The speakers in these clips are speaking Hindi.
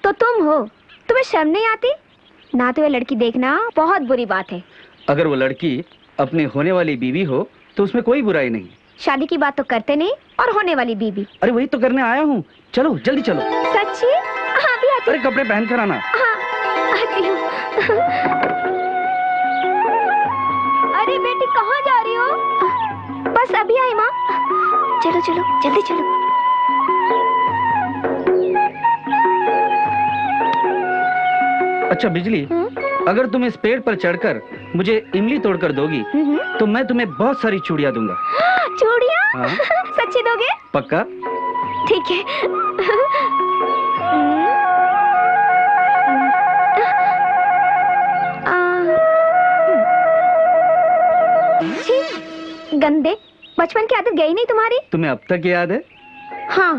तो तुम हो, तुम्हें शर्म नहीं आती? ना तो ये लड़की देखना बहुत बुरी बात है। अगर वो लड़की अपनी होने वाली बीवी हो तो उसमें कोई बुराई नहीं। शादी की बात तो करते नहीं और होने वाली बीवी। अरे वही तो करने आया हूँ, चलो जल्दी चलो। सच्ची? हाँ भी आती। अरे कपड़े पहन कर आना। हाँ आती हूँ। अरे बेटी कहाँ जा रही हो? बस अभी आई माँ। चलो चलो जल्दी चलो। अच्छा बिजली, अगर तुम इस पेड़ पर चढ़कर मुझे इमली तोड़कर दोगी तो मैं तुम्हें बहुत सारी चूड़ियाँ दूंगा। चूड़ियाँ? हाँ? सच्ची दोगे? पक्का? ठीक है। गंदे, बचपन की आदत गई नहीं तुम्हारी? तुम्हें अब तक याद है? हाँ,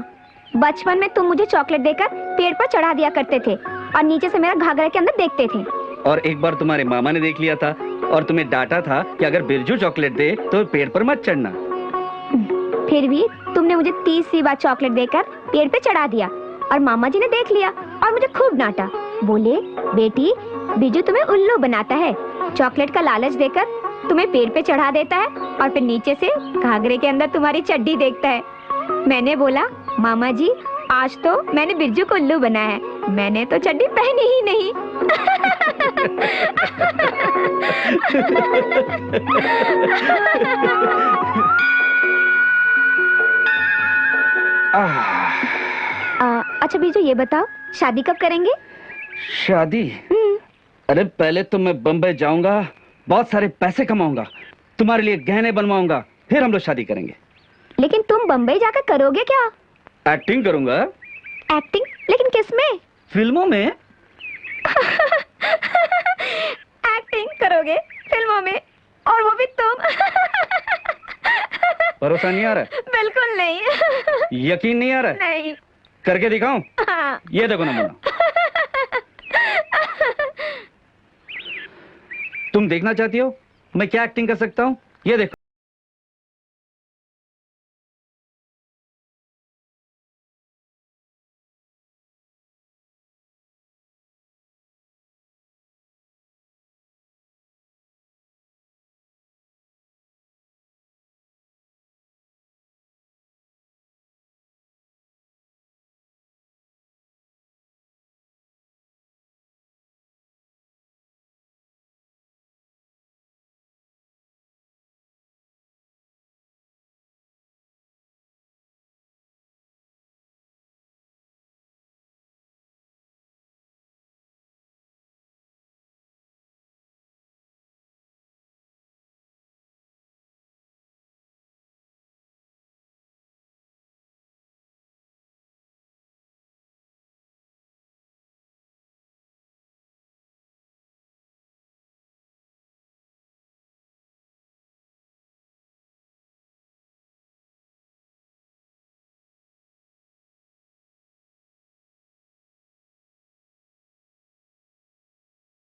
बचपन में तुम मुझे चॉकलेट देकर पेड़ पर चढ़ा दिया करते थे और नीचे से मेरा घाघरा के अंदर देखते थे। और एक बार तुम्हारे मामा ने देख लिया था और तुम्हें डांटा था कि अगर बिरजू चॉकलेट दे तो पेड़ पर मत चढ़ना। फिर भी तुमने मुझे 30वीं बार चॉकलेट देकर पेड़ पे चढ़ा दिया और मामा जी ने देख लिया और मुझे खूब डांटा। बोले, बेटी बिरजू तुम्हें उल्लू बनाता है, चॉकलेट का लालच देकर तुम्हें पेड़ पे चढ़ा देता है और फिर नीचे से घाघरे के अंदर तुम्हारी चड्डी देखता है। मैंने बोला, मामा जी आज तो मैंने बिरजू को उल्लू बनाया है, मैंने तो चड्डी पहनी ही नहीं। अच्छा बिरजू ये बताओ, शादी कब करेंगे? शादी? अरे पहले तो मैं बम्बई जाऊंगा, बहुत सारे पैसे कमाऊंगा, तुम्हारे लिए गहने बनवाऊंगा, फिर हम लोग शादी करेंगे। लेकिन तुम बम्बई जाकर करोगे क्या? एक्टिंग करूंगा। एक्टिंग? लेकिन किसमें? फिल्मों में। एक्टिंग करोगे फिल्मों में, और वो भी तुम? भरोसा नहीं आ रहा है? बिल्कुल नहीं। यकीन नहीं आ रहा है? नहीं। करके दिखाऊं? हाँ। ये देखो नमूना। तुम देखना चाहती हो मैं क्या एक्टिंग कर सकता हूँ? ये देखो।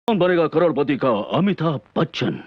कौन बनेगा करोड़पति का अमिताभ बच्चन?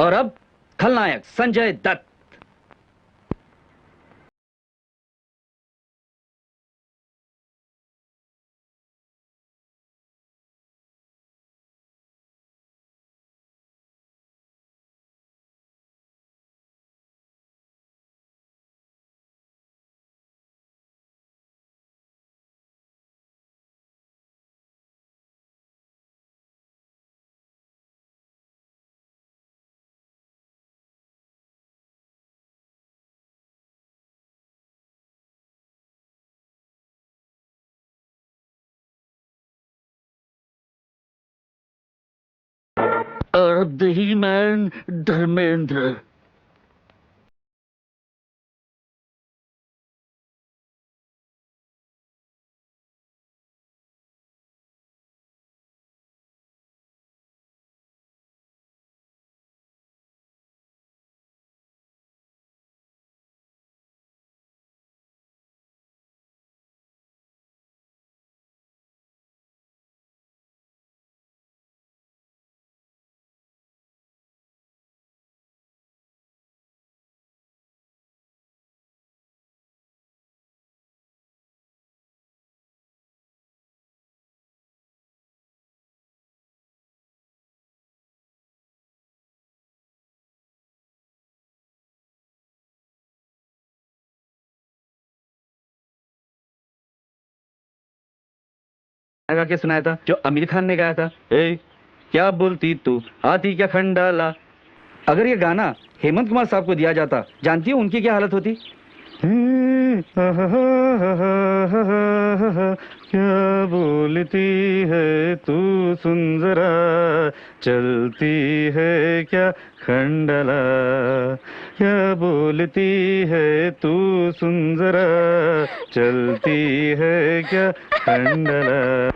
और अब खलनायक Sanjay Dutt. The he man Dharmendra. गा के सुनाया था जो आमिर खान ने गाया था। ए क्या बोलती तू आती क्या खंडाला। अगर ये गाना हेमंत कुमार साहब को दिया जाता, जानती हो उनकी क्या हालत होती? क्या बोलती है तू सुन जरा, चलती है क्या खंडाला। क्या बोलती है तू सुन जरा, चलती है क्या खंडाला।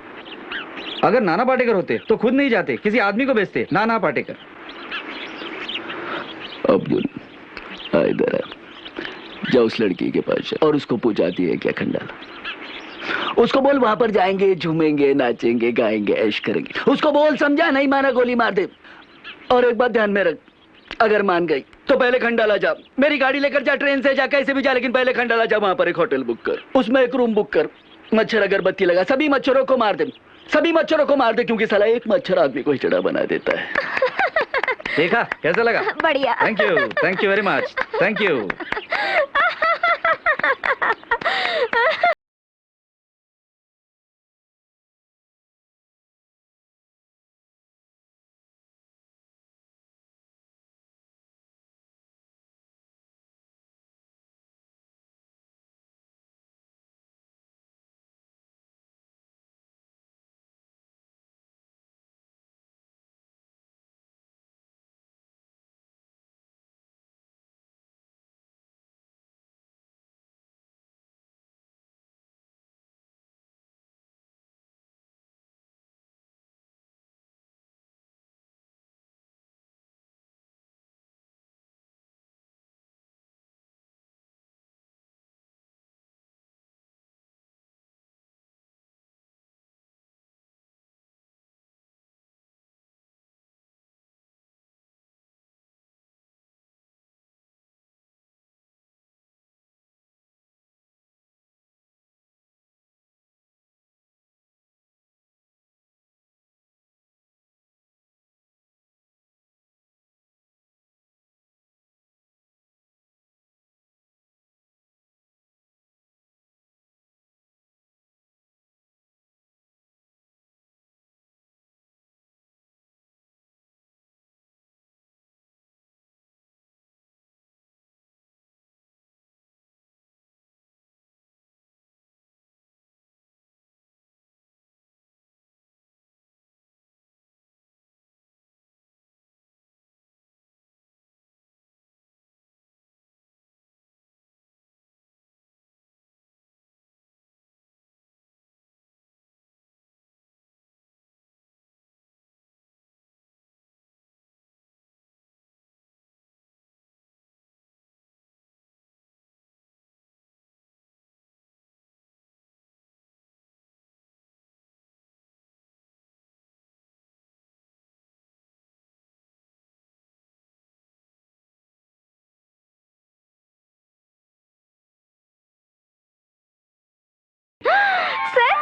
अगर नाना पाटेकर होते तो खुद नहीं जाते, किसी आदमी को भेजते। नाना पाटेकर। अब्दुल इधर है, जाओ उस लड़की के पास और उसको पूछाती है क्या खंडाला। उसको बोल वहां पर जाएंगे, झूमेंगे, नाचेंगे, गाएंगे, ऐश करेंगे। उसको बोल, समझा? नहीं माना गोली मार दे। और एक बात ध्यान में रख, अगर मान गई तो पहले खंडाला जा। मेरी गाड़ी लेकर जा, ट्रेन से जा, कैसे भी जा, लेकिन पहले खंडाला जा। वहां पर एक होटल बुक कर, उसमें एक रूम बुक कर, मच्छर अगरबत्ती लगा, सभी मच्छरों को मार दे, सभी मच्छरों को मार दे, क्योंकि साला एक मच्छर आदमी को हिचड़ा बना देता है। देखा कैसा लगा? बढ़िया। Thank you very much, thank you.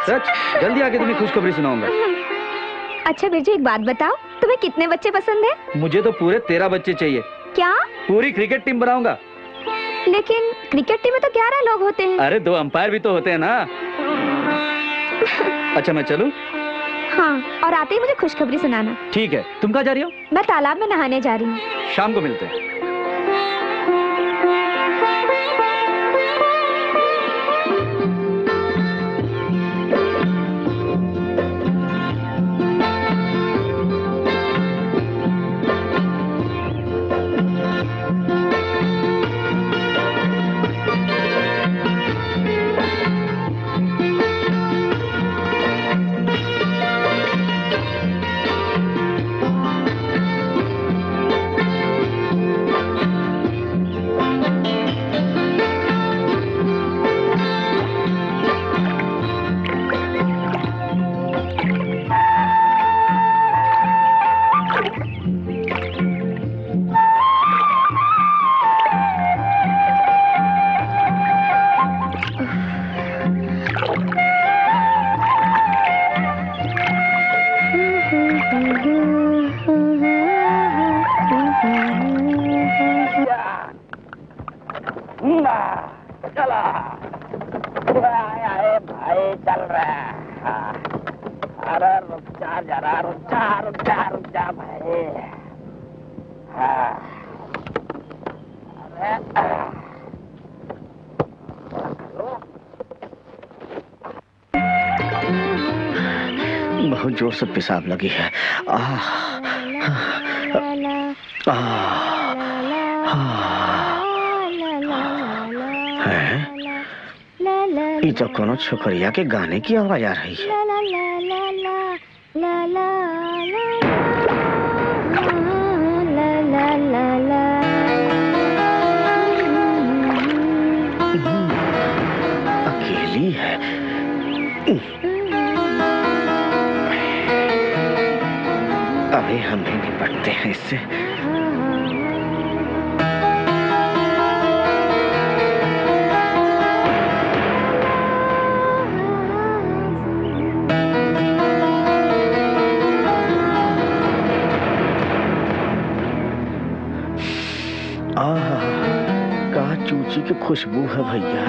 सच? जल्दी आके तुम्हें खुशखबरी सुनाऊंगा। अच्छा बिरजू, एक बात बताओ, तुम्हें कितने बच्चे पसंद है? मुझे तो पूरे 13 बच्चे चाहिए। क्या? पूरी क्रिकेट टीम बनाऊंगा। लेकिन क्रिकेट टीम में तो 11 लोग होते हैं। अरे 2 अंपायर भी तो होते हैं ना। अच्छा मैं चलूं? हाँ, और आते ही मुझे खुशखबरी सुनाना। ठीक है। तुम कहाँ जा रही हो? मैं तालाब में नहाने जा रही हूँ। शाम को मिलते हैं। अरे रुक जा जरा, रुक जा भाई। हाँ। अरे बहुत जोर से पेशाब लगी है। ये तो कोनो छोकरिया के गाने की आवाज आ रही है। अकेली है। अभी हम भी निपटते हैं इससे। का चूची की खुशबू है भैया।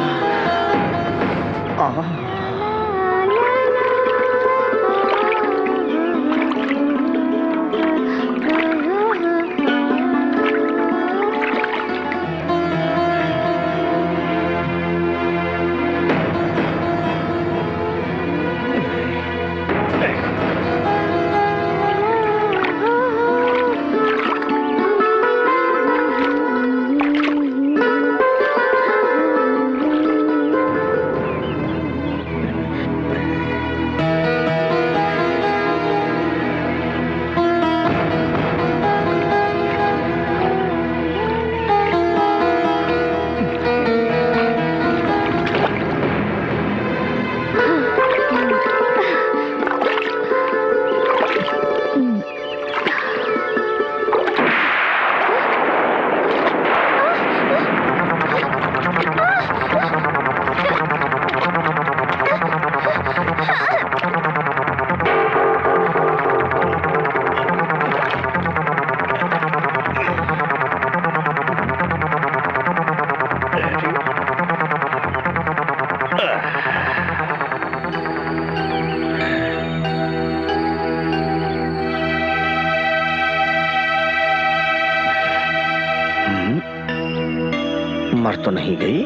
मर तो नहीं गई,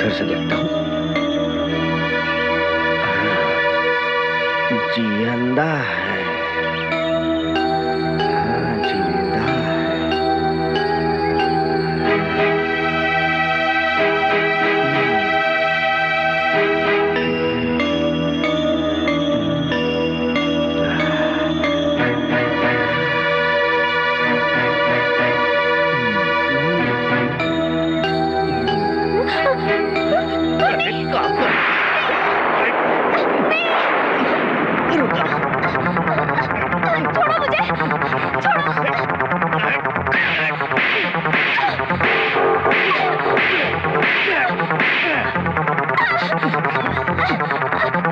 फिर से देखता हूँ। जिंदा है। हाँ, जिंदा है।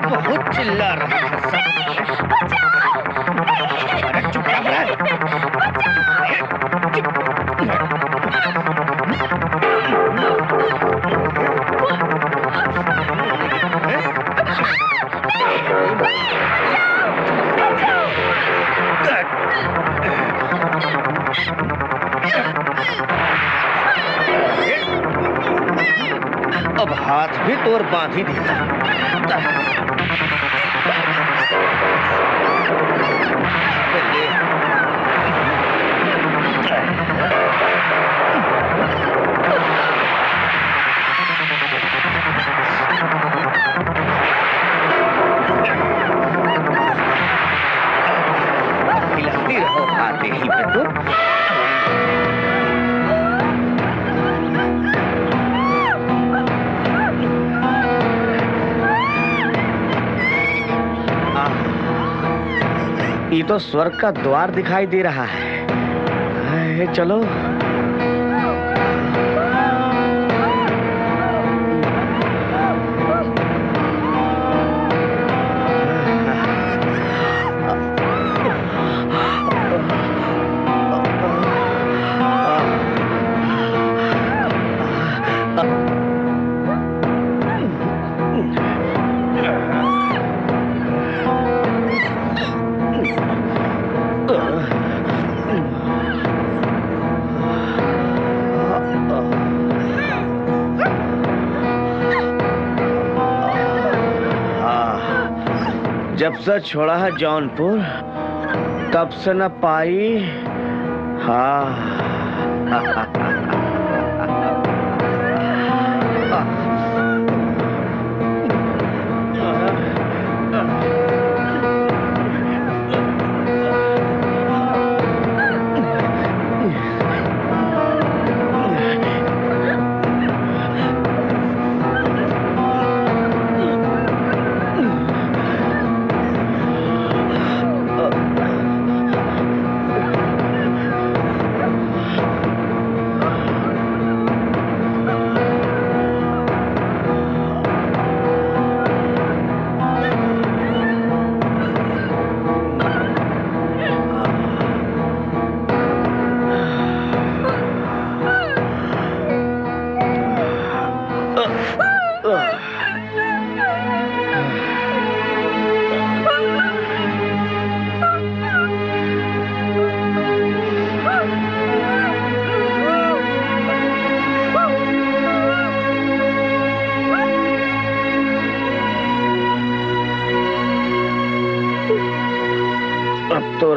बहुत चिल्ला रहा है। अरे चुप रहा है। अब हाथ भी तोड़ बांध ही दिया। हिलाती रहो आते ही पे तो। ये तो स्वर्ग का द्वार दिखाई दे रहा है। चलो। से छोड़ा है जौनपुर तब से न पाई। हाँ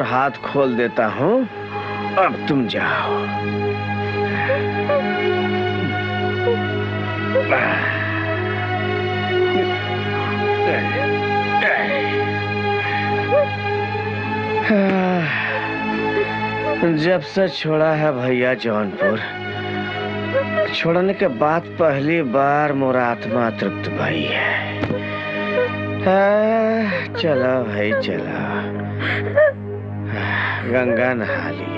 हाथ खोल देता हूँ, अब तुम जाओ। जब से छोड़ा है भैया जौनपुर, छोड़ने के बाद पहली बार मोरा आत्मा तृप्त भई है। चलो भाई चलो, गंगा नहा लिए।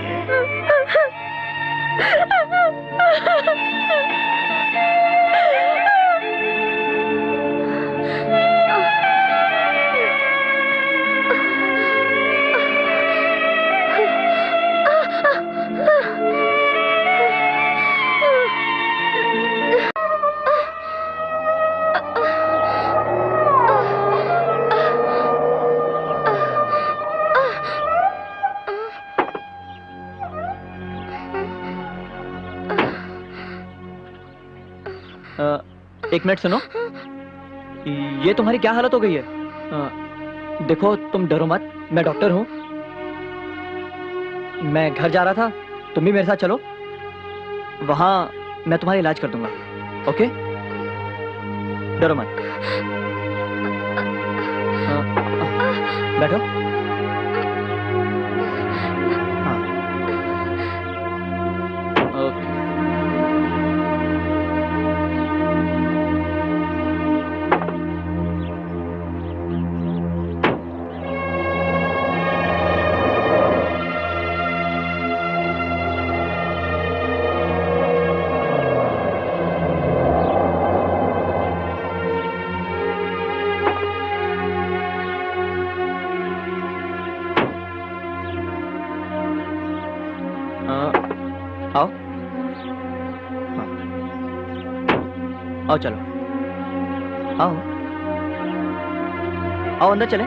एक मिनट सुनो, ये तुम्हारी क्या हालत हो गई है? देखो तुम डरो मत, मैं डॉक्टर हूँ। मैं घर जा रहा था, तुम भी मेरे साथ चलो, वहां मैं तुम्हारा इलाज कर दूंगा। ओके, डरो मत। बैठो। हाँ, ओके। आओ, आओ चलो, आओ आओ अंदर चले।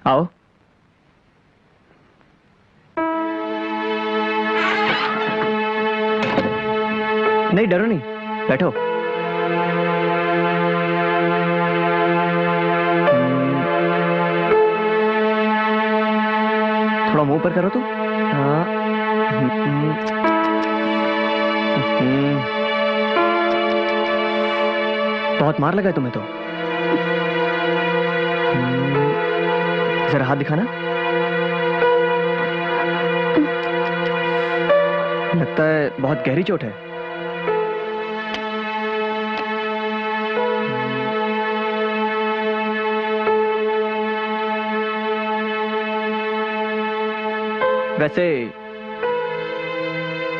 आओ। नहीं डरो नहीं, बैठो। थोड़ा मुंह पर करो तो। हाँ। बहुत मार लगा है तुम्हें तो। जरा हाथ दिखाना। लगता है बहुत गहरी चोट है। वैसे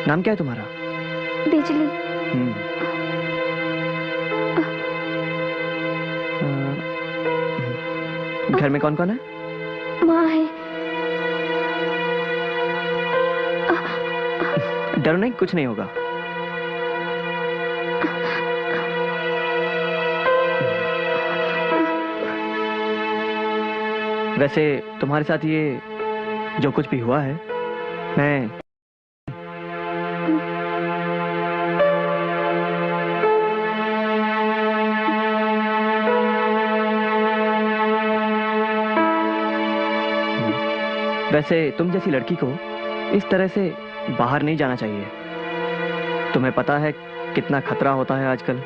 नाम क्या है तुम्हारा? बिजली। घर में कौन कौन है? माँ है। डरो नहीं, कुछ नहीं होगा। वैसे तुम्हारे साथ ये जो कुछ भी हुआ है, मैं वैसे तुम जैसी लड़की को इस तरह से बाहर नहीं जाना चाहिए। तुम्हें पता है कितना खतरा होता है आजकल।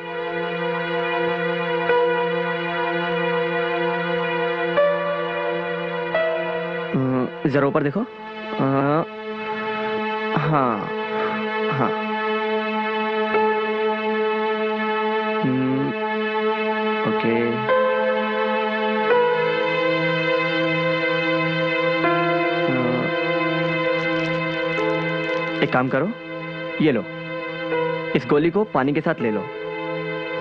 जरा ऊपर देखो। हाँ हाँ। ओके। एक काम करो, ये लो, इस गोली को पानी के साथ ले लो।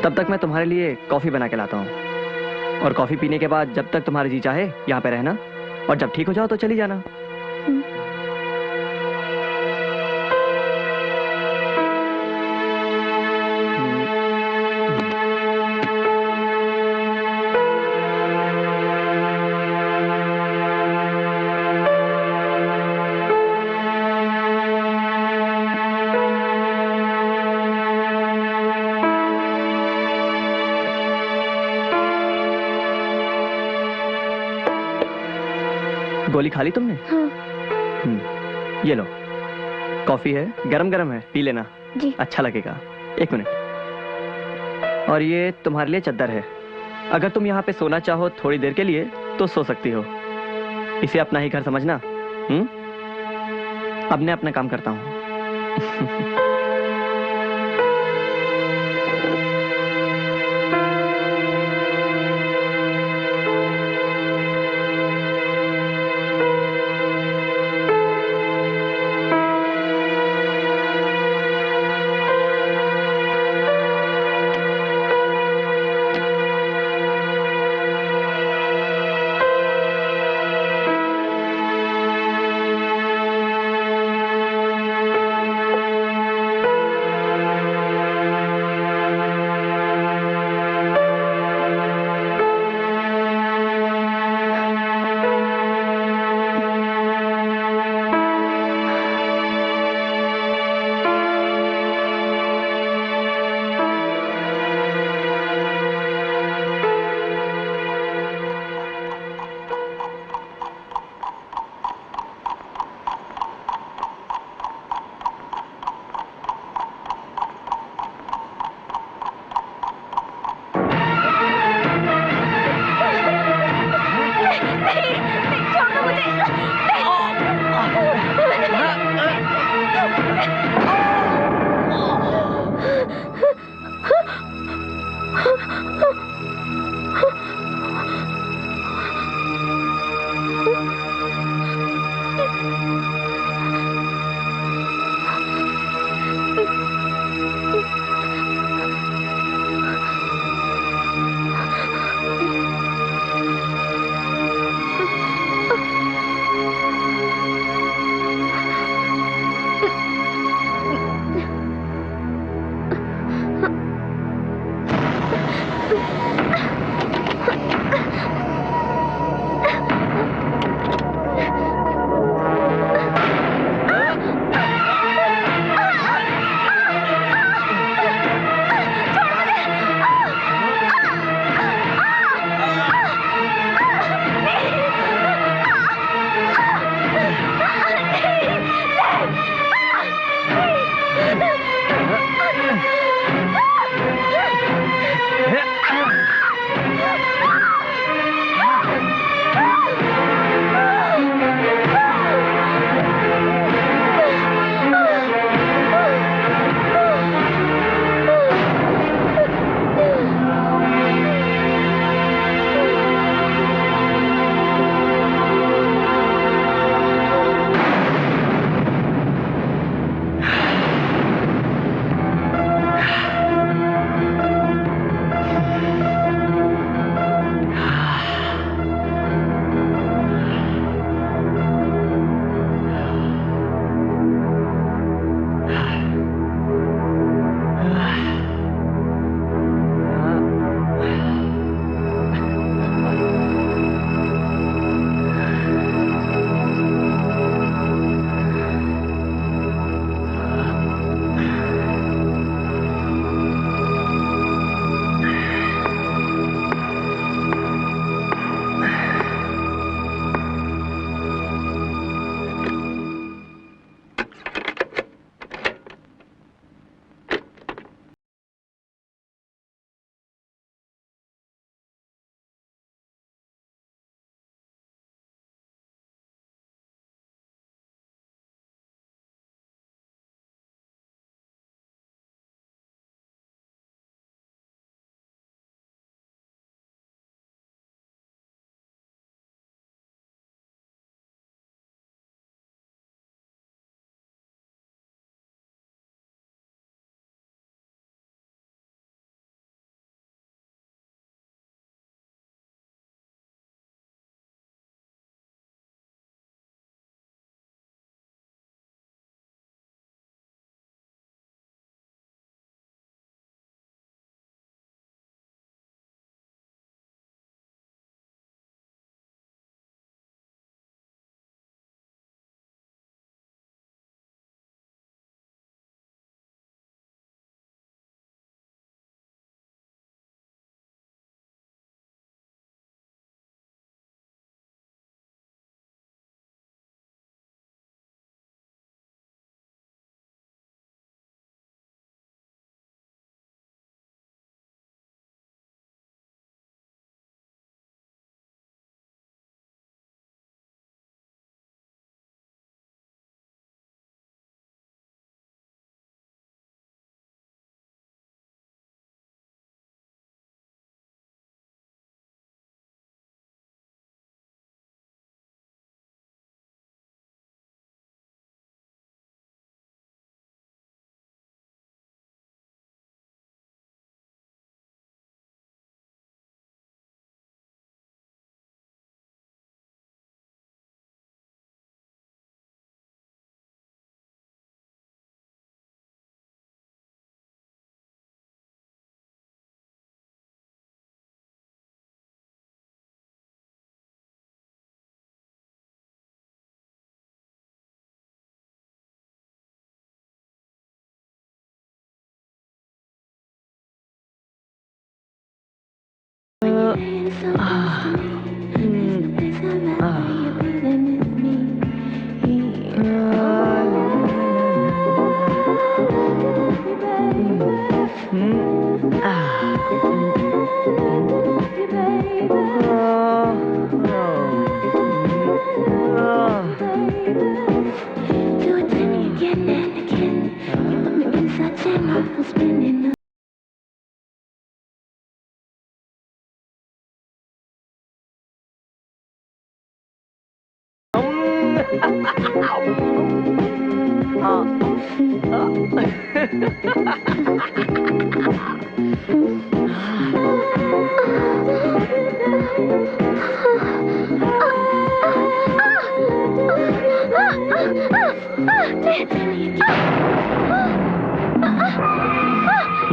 तब तक मैं तुम्हारे लिए कॉफी बना के लाता हूँ। और कॉफी पीने के बाद जब तक तुम्हारा जी चाहे यहाँ पे रहना, और जब ठीक हो जाओ तो चली जाना। गोली खा ली तुमने? हाँ। ये लो, कॉफी है, गरम गरम है, पी लेना। जी। अच्छा लगेगा। एक मिनट। और ये तुम्हारे लिए चद्दर है। अगर तुम यहाँ पे सोना चाहो थोड़ी देर के लिए तो सो सकती हो। इसे अपना ही घर समझना। अब मैं अपना काम करता हूँ।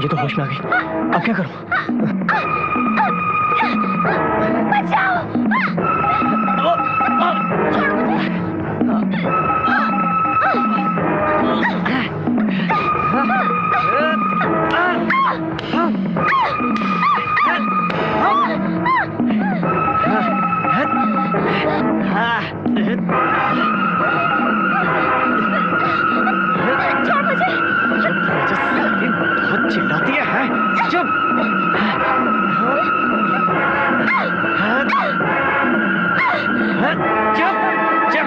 ये तो होश में आ गई। अब क्या करूं? बचाओ! चिल्लाती है? चुप। चुप चुप।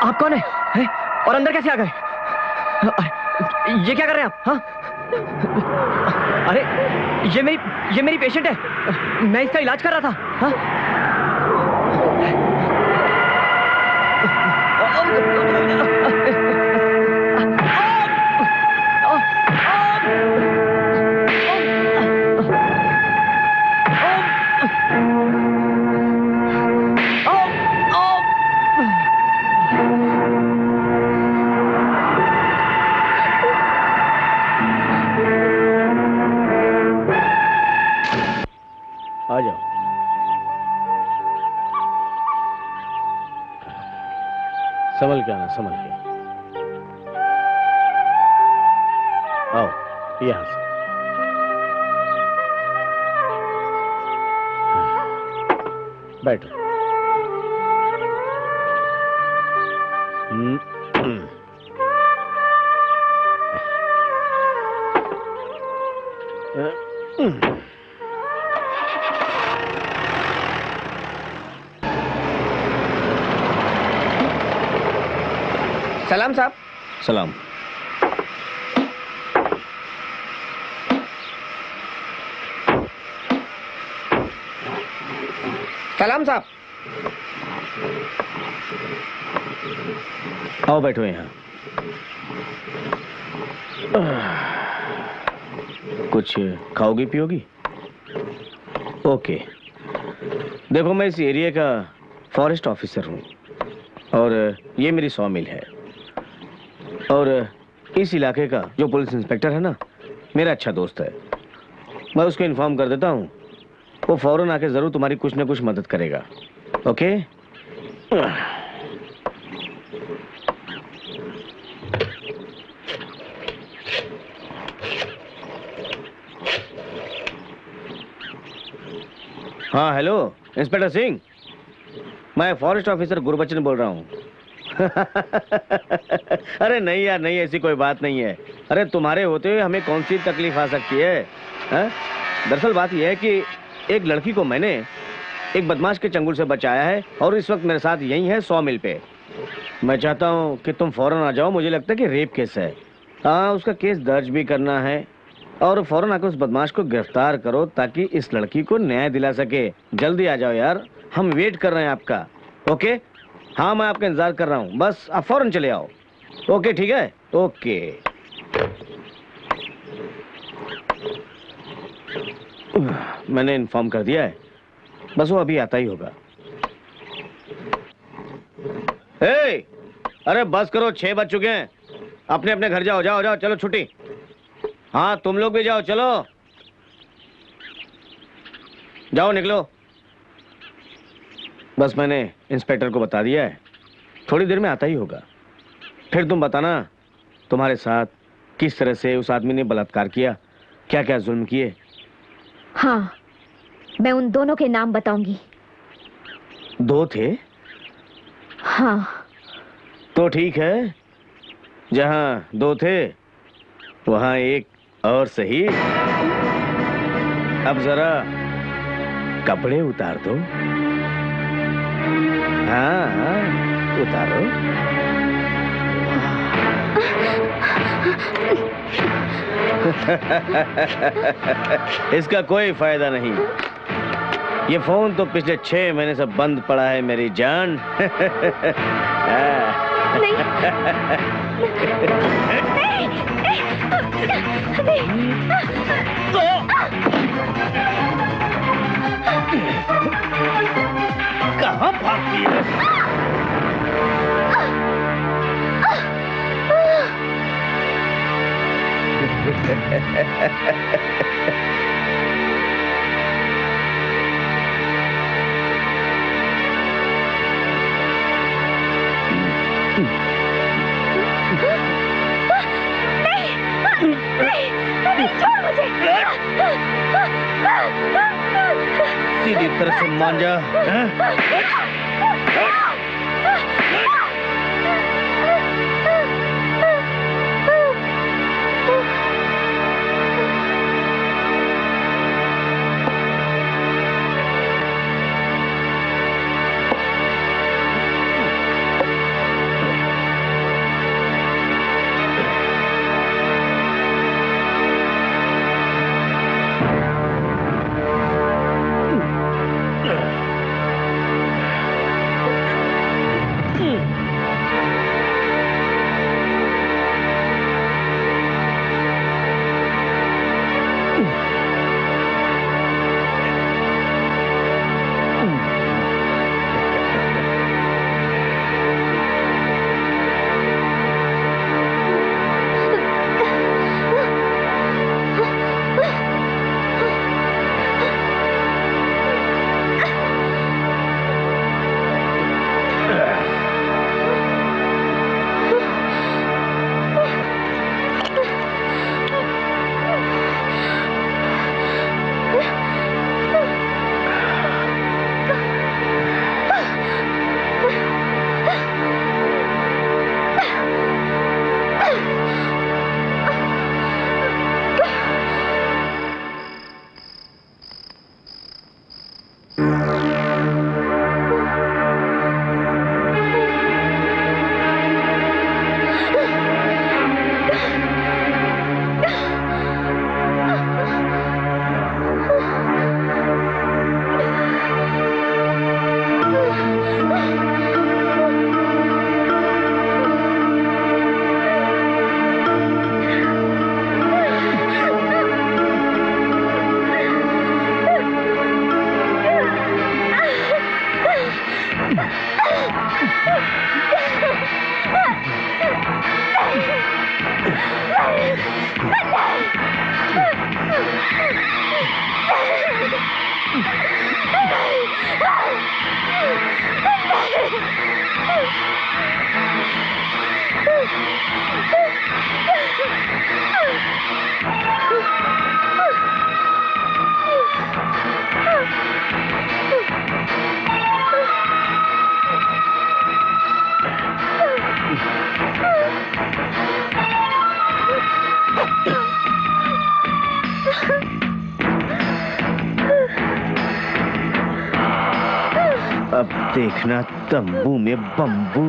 आप कौन है? और अंदर कैसे आ गए? अरे ये क्या कर रहे हैं आप? हाँ? अरे ये मेरी पेशेंट है, मैं इसका इलाज कर रहा था। हाँ? आ जाओ। संभल के आना, संभल के आओ, यहां से। बैठो। सलाम साहब। सलाम। सलाम साहब। आओ बैठो यहाँ। कुछ खाओगी पियोगी? ओके। देखो मैं इस एरिया का फॉरेस्ट ऑफिसर हूँ और ये मेरी सॉमिल है और इस इलाके का जो पुलिस इंस्पेक्टर है ना, मेरा अच्छा दोस्त है। मैं उसको इन्फॉर्म कर देता हूँ, वो फौरन आके जरूर तुम्हारी कुछ ना कुछ मदद करेगा। ओके? हाँ हेलो इंस्पेक्टर सिंह, मैं फॉरेस्ट ऑफिसर गुरबचन बोल रहा हूँ। अरे नहीं यार नहीं, ऐसी कोई बात नहीं है। अरे तुम्हारे होते हुए हमें कौन सी तकलीफ आ सकती है? दरअसल बात यह है कि एक लड़की को मैंने एक बदमाश के चंगुल से बचाया है और इस वक्त मेरे साथ यही है 100 मील पे। मैं चाहता हूँ कि तुम फौरन आ जाओ। मुझे लगता है कि रेप केस है। हाँ उसका केस दर्ज भी करना है और फौरन आकर उस बदमाश को गिरफ्तार करो ताकि इस लड़की को न्याय दिला सके। जल्दी आ जाओ यार, हम वेट कर रहे हैं आपका। ओके? हाँ, मैं आपका इंतजार कर रहा हूँ, बस आप फौरन चले आओ। ओके, ठीक है? ओके। मैंने इन्फॉर्म कर दिया है, बस वो अभी आता ही होगा। ए, अरे बस करो, 6 बज चुके हैं। अपने अपने घर जाओ, जाओ जाओ, चलो छुट्टी। हाँ, तुम लोग भी जाओ, चलो जाओ, निकलो। बस मैंने इंस्पेक्टर को बता दिया है, थोड़ी देर में आता ही होगा। फिर तुम बताना तुम्हारे साथ किस तरह से उस आदमी ने बलात्कार किया, क्या क्या जुल्म किए। हाँ, मैं उन दोनों के नाम बताऊंगी। 2 थे? हाँ। तो ठीक है, जहाँ 2 थे वहाँ एक और सही। अब जरा कपड़े उतार दो। हाँ, उतारो। इसका कोई फायदा नहीं। ये फोन तो पिछले 6 महीने से बंद पड़ा है मेरी जान। नहीं। कहाँ भागती है? सीधी तरह से मान जा। अब देखना तंबू में बम्बू।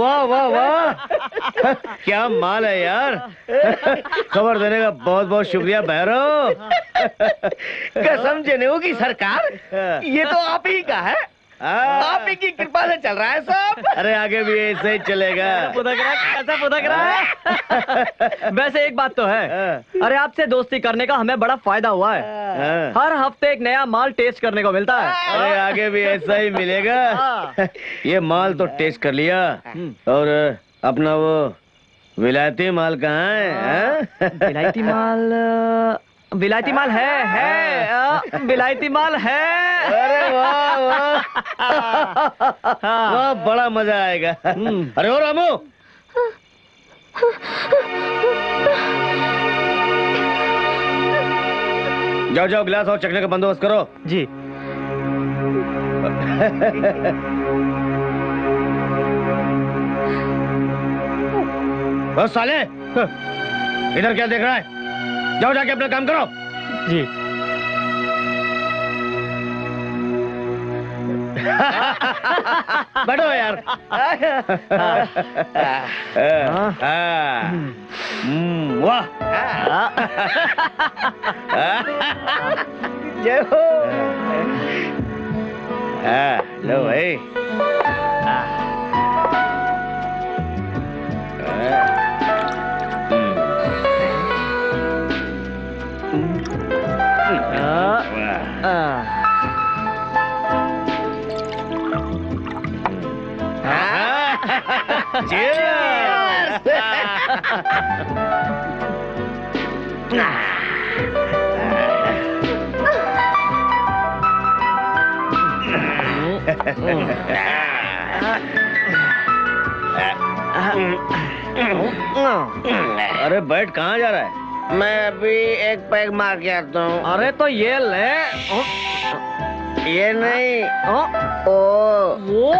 वाह वाह वाह, क्या माल है यार। खबर देने का बहुत बहुत शुक्रिया भैरव। कसम जनेऊ की सरकार, ये तो आप ही का है। आप ही की कृपा से चल रहा है सब। अरे आगे भी ऐसे ही चलेगा। कैसा फुदक रहा है। वैसे एक बात तो है, अरे आपसे दोस्ती करने का हमें बड़ा फायदा हुआ है। हर हफ्ते एक नया माल टेस्ट करने को मिलता है। अरे आगे भी ऐसा ही मिलेगा। ये माल तो टेस्ट कर लिया, और अपना वो विलायती माल कहाँ है? विलायती माल, विलायती माल है, विलायती माल है। अरे वाह वाह, वाह बड़ा मजा आएगा। अरे ओ रामू, जाओ जाओ गिलास और चखने का बंदोबस्त करो। जी। बस साले, इधर क्या देख रहा है? जाओ जाके अपना काम करो। जी। बैठो यार। वाह, जय हो। लो भाई। Cheers! अरे बैठ, कहाँ जा रहा है? मैं अभी एक पैग मार के आता हूँ। अरे तो ये ले। ये नहीं, ओ वो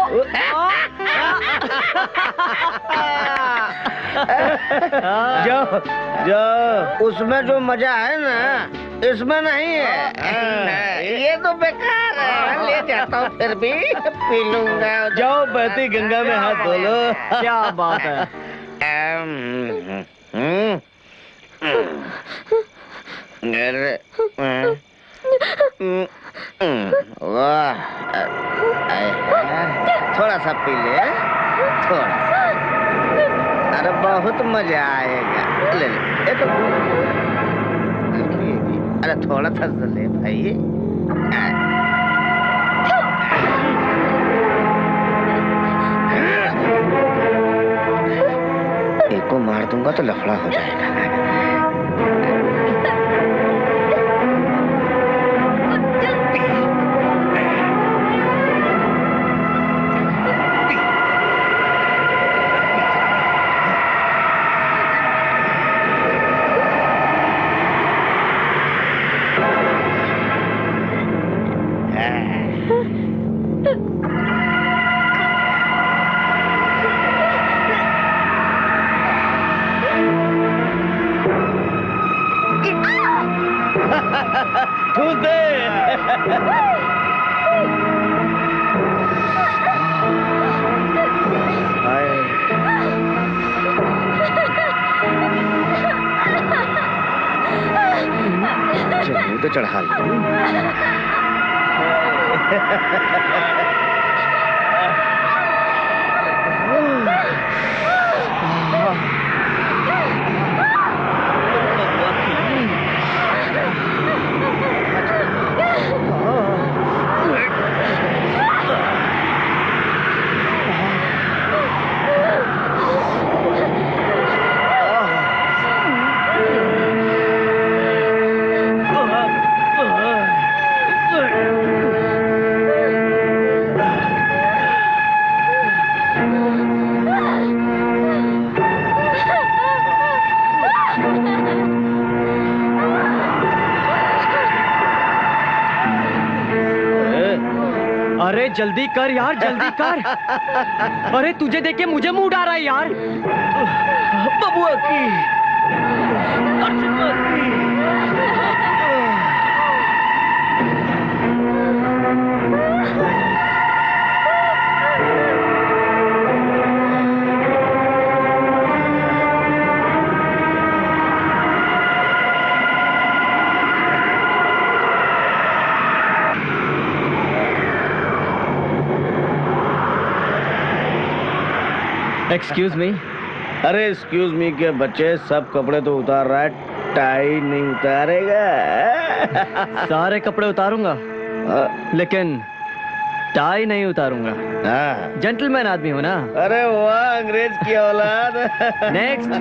जाओ जाओ। उसमें जो मजा है ना, इसमें नहीं है। ये तो बेकार है। ले जाता हूँ, फिर भी पी लूंगा। जाओ बहती गंगा में हाथ धो लो। क्या बात है। वाह, थोड़ा सा पी ले, थोड़ा सा। अरे बहुत मजा आएगा। ले ले, ये तो अरे थोड़ा सा ले भाई। एक को मार दूंगा तो लफड़ा हो जाएगा। ठूस दे। चलिए तो चढ़ा लो। अरे जल्दी कर यार, जल्दी कर। अरे तुझे देख के मुझे मूड आ रहा है यार। बबुआ की एक्सक्यूज मी। अरे एक्सक्यूज मी के बच्चे, सब कपड़े तो उतार रहा है, टाई नहीं उतारेगा? सारे कपड़े उतारूंगा लेकिन टाई नहीं उतारूंगा। जेंटलमैन आदमी हो ना। अरे वाह, अंग्रेज की औलाद। नेक्स्ट।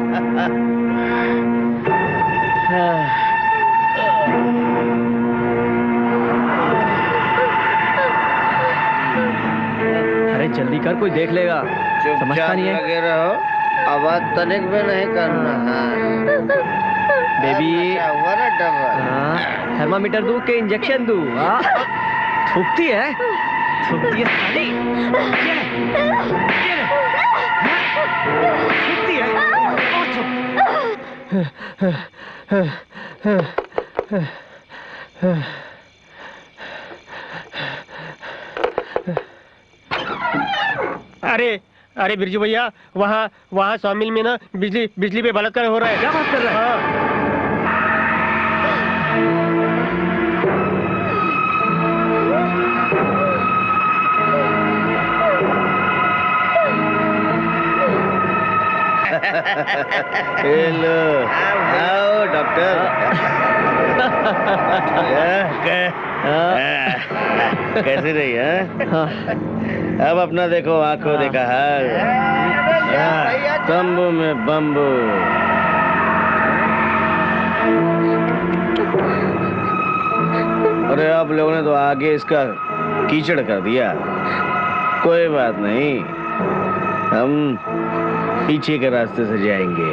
अरे जल्दी कर, कोई देख लेगा। समझता चुपचाप नहीं है। लगे रहो, आवाज तनिक भी नहीं करना। बेबी हुआ ना डबल। थर्मामीटर दूं के इंजेक्शन दूं? थूकती है साली। थूकती है। अरे बिरजू भैया, वहाँ सौमिल में ना बिजली पे बलात्कार हो रहा है। क्या बात कर रहा है? हाँ। हेलो, आओ डॉक्टर। कैसी रही है? अब अपना देखो, आंखों देखा हाल। तंबू में बम्बू। अरे आप लोगों ने तो आगे इसका कीचड़ कर दिया। कोई बात नहीं, हम पीछे के रास्ते से जाएंगे।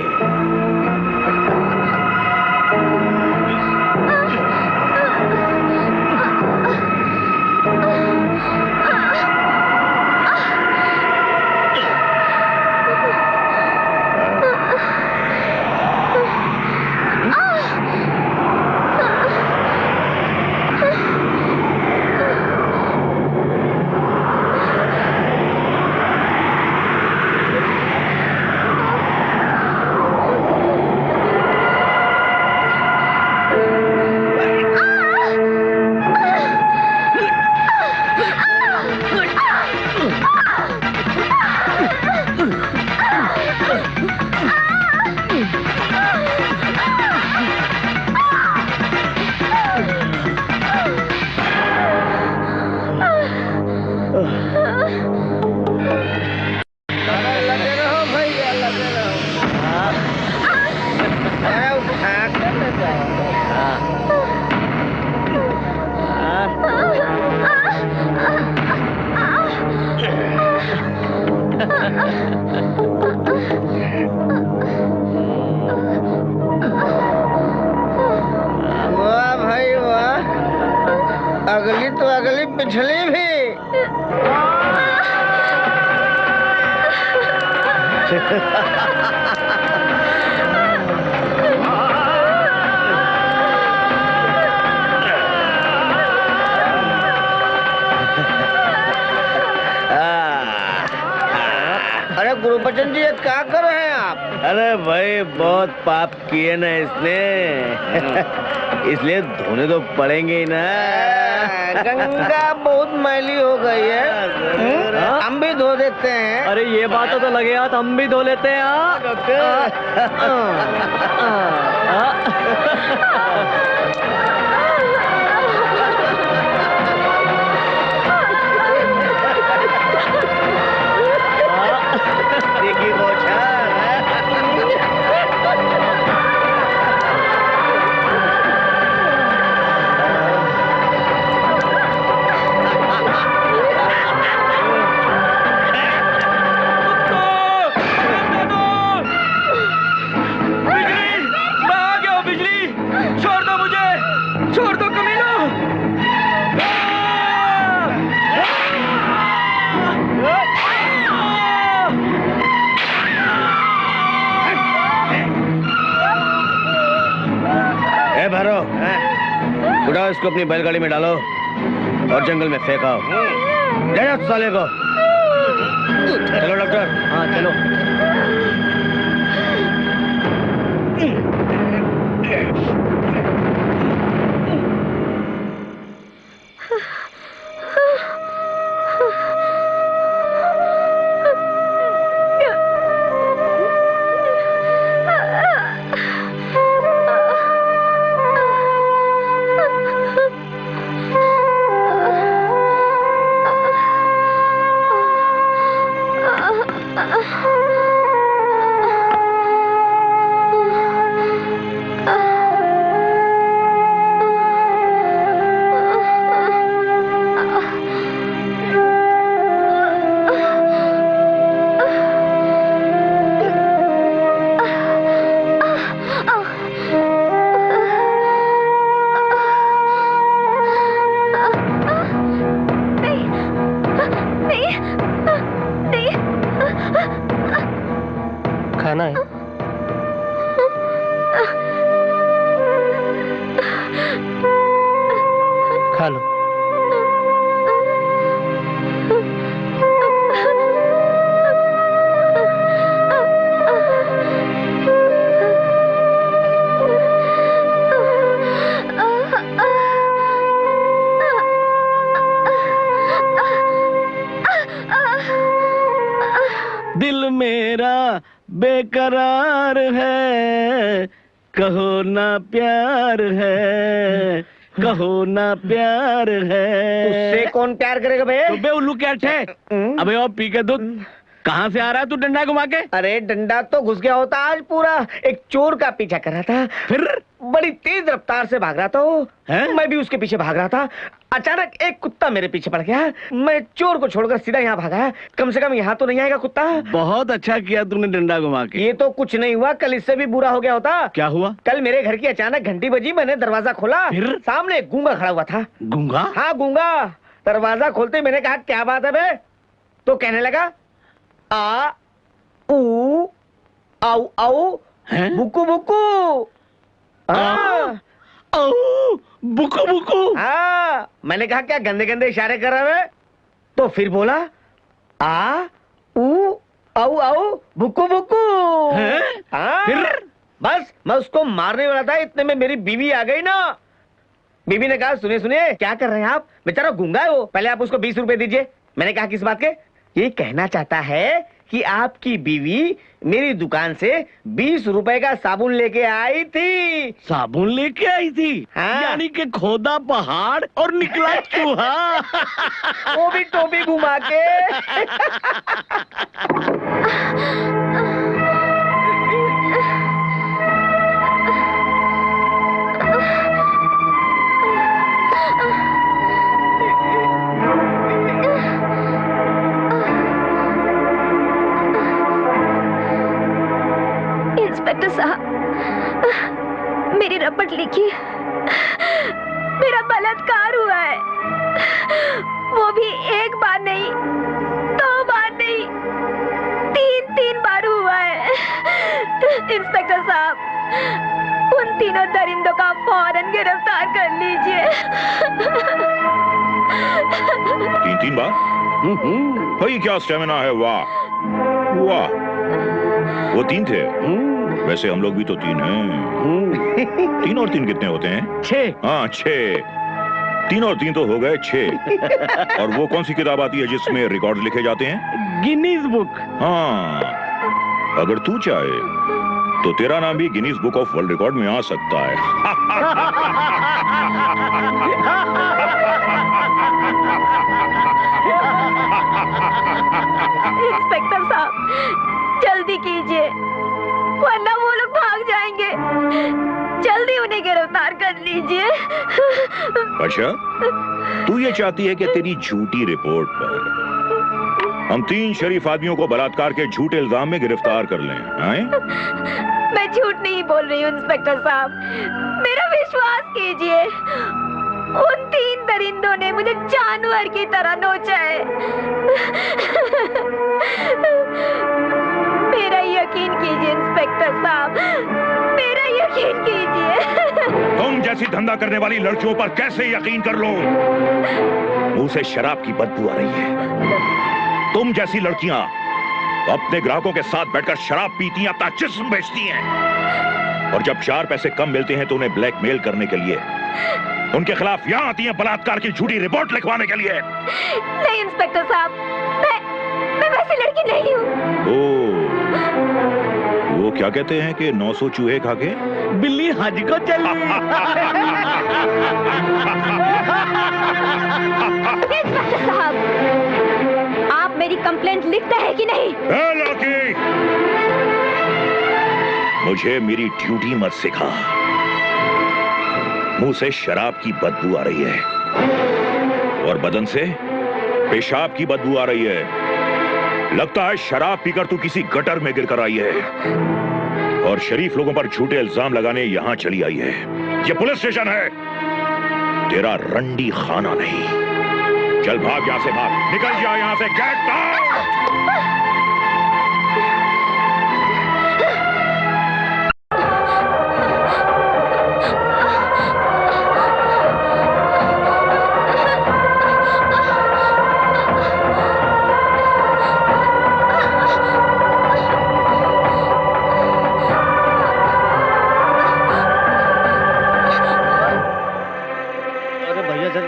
वाह भाई वाह, अगली तो अगली, पिछली भी। अरे गुरुबचन जी, ये क्या कर रहे हैं आप? अरे भाई, बहुत पाप किए ना इसने। इसलिए धोने तो पड़ेंगे ही ना। गंगा बहुत मैली हो गई है, हम भी धो देते हैं। अरे ये बात तो लगे हाथ हम भी धो लेते हैं। देखिए भरो, उठाओ इसको, अपनी बैलगाड़ी में डालो और जंगल में फेंकाओ। ले जाओ साले को। चलो डॉक्टर। हाँ चलो। खा लो। दिल मेरा बेकरार है, कहो ना प्यार है, कहो ना प्यार है। उससे कौन प्यार करेगा बे? तो बे उल्लू क्या है? अबे और पी के दूध कहाँ से आ रहा है तू डंडा घुमा के? अरे डंडा तो घुस गया होता आज पूरा। एक चोर का पीछा कर रहा था, फिर बड़ी तेज रफ्तार से भाग रहा था वो। मैं भी उसके पीछे भाग रहा था। अचानक एक कुत्ता मेरे पीछे पड़ गया। मैं चोर को छोड़कर सीधा यहाँ भागा। कम से कम यहाँ तो नहीं आएगा कुत्ता। बहुत अच्छा किया तूने डंडा घुमा के। ये तो कुछ नहीं हुआ, कल इससे भी बुरा हो गया होता। क्या हुआ? कल मेरे घर की अचानक घंटी बजी, मैंने दरवाजा खोला, फिर सामने एक गूंगा खड़ा हुआ था। गूंगा? हाँ गूंगा। दरवाजा खोलते मैंने कहा क्या बात है बे? तो कहने लगा आ ऊ आऊ आऊ बुकू बुकू। बुकू बुकू। हाँ, मैंने कहा क्या गंदे गंदे इशारे कर रहे हैं? तो फिर बोला आ ऊ आऊ आऊ बुकू बुकू। हाँ, फिर बस मैं उसको मारने वाला था, इतने में मेरी बीवी आ गई ना। बीवी ने कहा सुनिए सुनिए क्या कर रहे हैं आप, बेचारा गूंगा है वो, पहले आप उसको 20 रुपए दीजिए। मैंने कहा किस बात के? ये कहना चाहता है कि आपकी बीवी मेरी दुकान से 20 रुपए का साबुन लेके आई थी। साबुन लेके आई थी? हाँ। यानी कि खोदा पहाड़ और निकला चूहा। वो भी टोपी घुमा के। इंस्पेक्टर साहब, मेरी रपट लिखिए। मेरा बलात्कार हुआ है, वो भी एक बार नहीं, 2 बार नहीं, 3 बार हुआ है। इंस्पेक्टर साहब, उन तीनों दरिंदों का फौरन गिरफ्तार कर लीजिए। 3 बार? भाई क्या स्टेमिना है, वाह वाह। वो 3 थे? वैसे हम लोग भी तो 3 हैं। 3 और 3 कितने होते हैं? 6। हाँ 6। 3 और 3 तो हो गए 6। और वो कौन सी किताब आती है जिसमें रिकॉर्ड लिखे जाते हैं? Guinness book. हाँ, अगर तू चाहे तो तेरा नाम भी Guinness book of world record में आ सकता है। इंस्पेक्टर साहब, जल्दी कीजिए वरना वो लोग भाग जाएंगे। जल्दी उन्हें गिरफ्तार कर लीजिए। अच्छा, तू ये चाहती है कि तेरी झूठी रिपोर्ट पर हम 3 शरीफ आदमियों को बलात्कार के झूठे इल्जाम में गिरफ्तार कर लें? आए? मैं झूठ नहीं बोल रही हूँ इंस्पेक्टर साहब, मेरा विश्वास कीजिए। उन 3 दरिंदों ने मुझे जानवर की तरह नोचा है। मेरा यकीन कीजिए इंस्पेक्टर साहब, मेरा यकीन कीजिए। तुम जैसी धंधा करने वाली लड़कियों पर कैसे यकीन कर लो? मुंह से शराब की बदबू आ रही है। तुम जैसी लड़कियां अपने ग्राहकों के साथ बैठकर शराब पीती हैं, अपना जिस्म बेचती हैं, और जब 4 पैसे कम मिलते हैं तो उन्हें ब्लैकमेल करने के लिए उनके खिलाफ यहां आती हैं बलात्कार की झूठी रिपोर्ट लिखवाने के लिए। नहीं इंस्पेक्टर साहब, मैं वैसी लड़की नहीं हूँ। वो क्या कहते हैं कि 900 चूहे खा के बिल्ली हज को चली। इंस्पेक्टर साहब, आप मेरी कंप्लेंट लिखते हैं कि नहीं? लड़की, मुझे मेरी ड्यूटी मत सिखा। मुंह से शराब की बदबू आ रही है और बदन से पेशाब की बदबू आ रही है। लगता है शराब पीकर तू किसी गटर में गिरकर आई है और शरीफ लोगों पर झूठे इल्जाम लगाने यहां चली आई है। ये पुलिस स्टेशन है, तेरा रंडी खाना नहीं। चल भाग यहां से, भाग, निकल जा यहां से। Get out.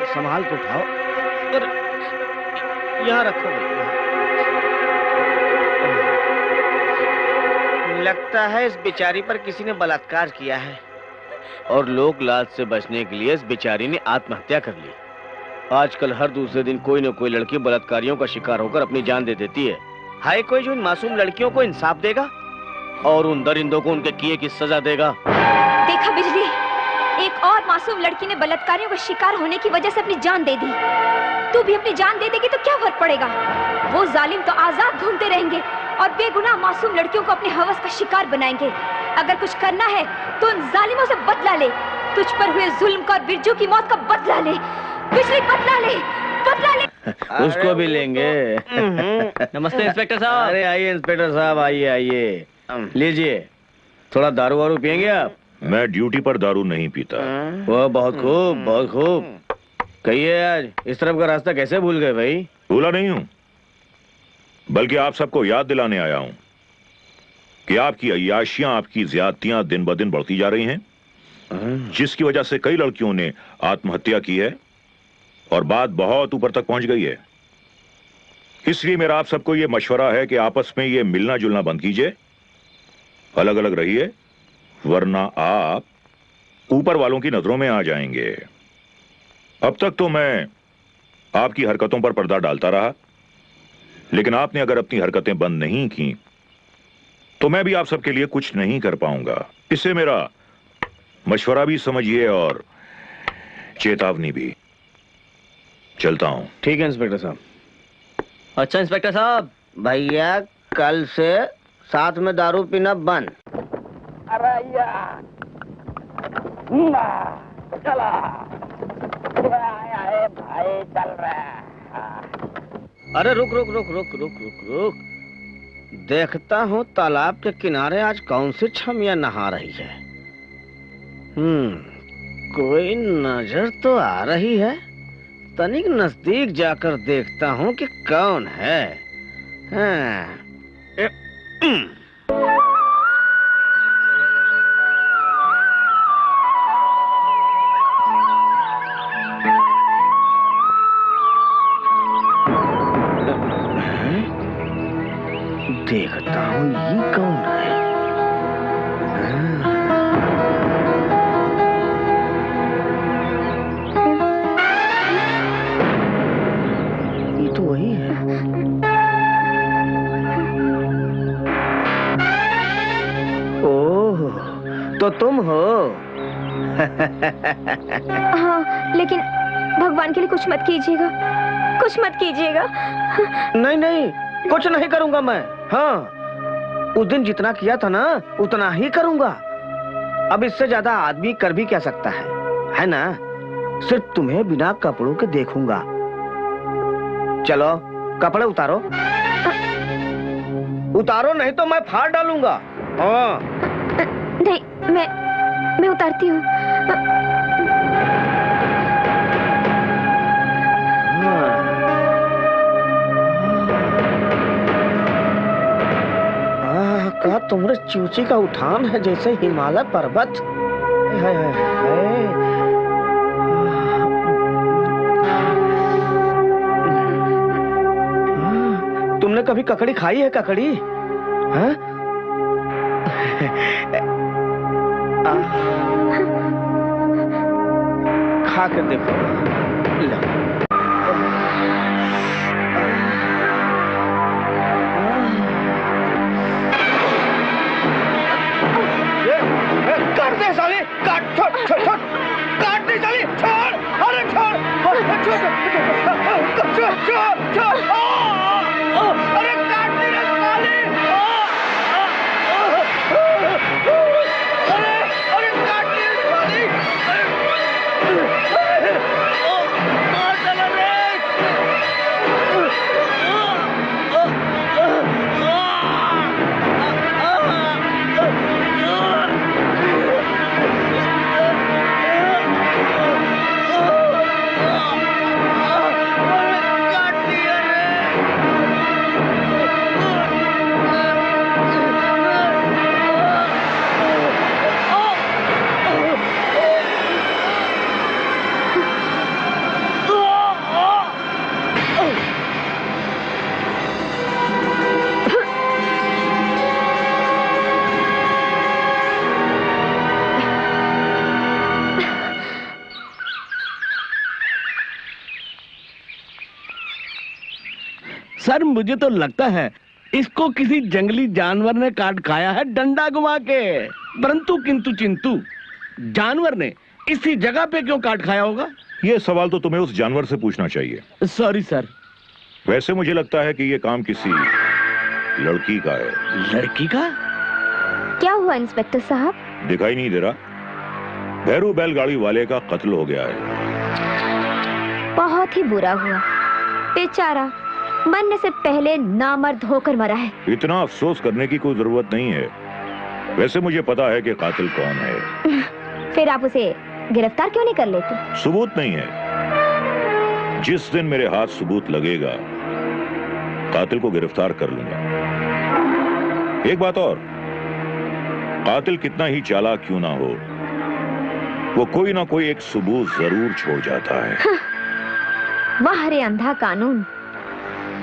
संभाल के उठाओ। और यहाँ रखो भैया। लगता है इस बेचारी पर किसी ने बलात्कार किया है और लोक लाज से बचने के लिए इस बेचारी ने आत्महत्या कर ली। आजकल हर दूसरे दिन कोई न कोई लड़की बलात्कारियों का शिकार होकर अपनी जान दे देती है। हाय कोई जो इन मासूम लड़कियों को इंसाफ देगा और उन दरिंदों को उनके किए की सजा देगा। देखा बिजली, एक और मासूम लड़की ने बलात्कारियों का शिकार होने की वजह से अपनी जान दे दी। तू भी अपनी जान दे देगी तो क्या फर्क पड़ेगा? वो जालिम तो आजाद घूमते रहेंगे और बेगुनाह मासूम लड़कियों को अपने हवस का शिकार बनाएंगे। अगर कुछ करना है तो उन जालिमों से बदला ले। तुझ पर हुए जुल्म का और बिरजू की मौत का बदला ले। बिजली बदला ले, बदला ले। उसको भी लेंगे। नमस्ते इंस्पेक्टर साहब। अरे आइए इंस्पेक्टर साहब, आइए आइए, लीजिए। थोड़ा दारू वारू पियेंगे आप? मैं ड्यूटी पर दारू नहीं पीता। वो बहुत खूब, बहुत खूब। कहिए आज इस तरफ का रास्ता कैसे भूल गए भाई? भूला नहीं हूं, बल्कि आप सबको याद दिलाने आया हूं कि आपकी अय्याशियां, आपकी ज्यादतियां दिन ब दिन बढ़ती जा रही हैं, जिसकी वजह से कई लड़कियों ने आत्महत्या की है और बात बहुत ऊपर तक पहुंच गई है। इसलिए मेरा आप सबको यह मशवरा है कि आपस में ये मिलना जुलना बंद कीजिए, अलग अलग रहिए, वरना आप ऊपर वालों की नजरों में आ जाएंगे। अब तक तो मैं आपकी हरकतों पर पर्दा डालता रहा, लेकिन आपने अगर अपनी हरकतें बंद नहीं की तो मैं भी आप सबके लिए कुछ नहीं कर पाऊंगा। इससे मेरा मशवरा भी समझिए और चेतावनी भी। चलता हूं। ठीक है इंस्पेक्टर साहब। अच्छा इंस्पेक्टर साहब। भैया कल से साथ में दारू पीना बंद। चला भाई, चल रहा। अरे रुक रुक रुक रुक रुक रुक रुक, देखता हूँ तालाब के किनारे आज कौन सी छमिया नहा रही है। कोई नजर तो आ रही है। तनिक नजदीक जाकर देखता हूँ कि कौन है। देखता हूँ ये कौन है। ये तो वही है। ओह, तो तुम हो। हाँ, लेकिन भगवान के लिए कुछ मत कीजिएगा, कुछ मत कीजिएगा। नहीं नहीं, कुछ नहीं करूंगा मैं। हाँ, उस दिन जितना किया था ना उतना ही करूंगा। अब इससे ज्यादा आदमी कर भी क्या सकता है ना? सिर्फ तुम्हें बिना कपड़ों के देखूंगा। चलो कपड़े उतारो। उतारो नहीं तो मैं फाड़ डालूंगा। हाँ। नहीं, मैं उतारती हूँ। का तुम्हारे चूची का उठान है जैसे हिमालय पर्वत। हाय हाय हाय। तुमने कभी ककड़ी खाई है? ककड़ी हाँ? खा कर देखो। काट दे साले, काट, छोड़ छोड़ छोड़, काट दे साले, छोड़, अरे छोड़, छोड़ छोड़ छोड़ छोड़ छोड़, अरे काट दे रे साले, अरे काट दे साले, मार डाला रे। सर मुझे तो लगता है इसको किसी जंगली जानवर ने काट खाया है डंडा घुमा के। परंतु किंतु चिंतु, जानवर ने इसी जगह पे क्यों काट खाया होगा? ये सवाल तो तुम्हें उस जानवर से पूछना चाहिए। Sorry sir. वैसे मुझे लगता है कि ये काम किसी लड़की का है। लड़की का? क्या हुआ इंस्पेक्टर साहब? दिखाई नहीं दे रहा? भैरू बैलगाड़ी वाले का कत्ल हो गया है। बहुत ही बुरा हुआ, बेचारा मरने से पहले नामर्द होकर मरा है। इतना अफसोस करने की कोई जरूरत नहीं है। वैसे मुझे पता है कि कातिल कौन है। फिर आप उसे गिरफ्तार क्यों नहीं कर लेते? सबूत नहीं है। जिस दिन मेरे हाथ सबूत लगेगा, कातिल को गिरफ्तार कर लूंगा। एक बात और, कातिल कितना ही चालाक क्यों ना हो, वो कोई ना कोई एक सबूत जरूर छोड़ जाता है। वाह रे अंधा कानून,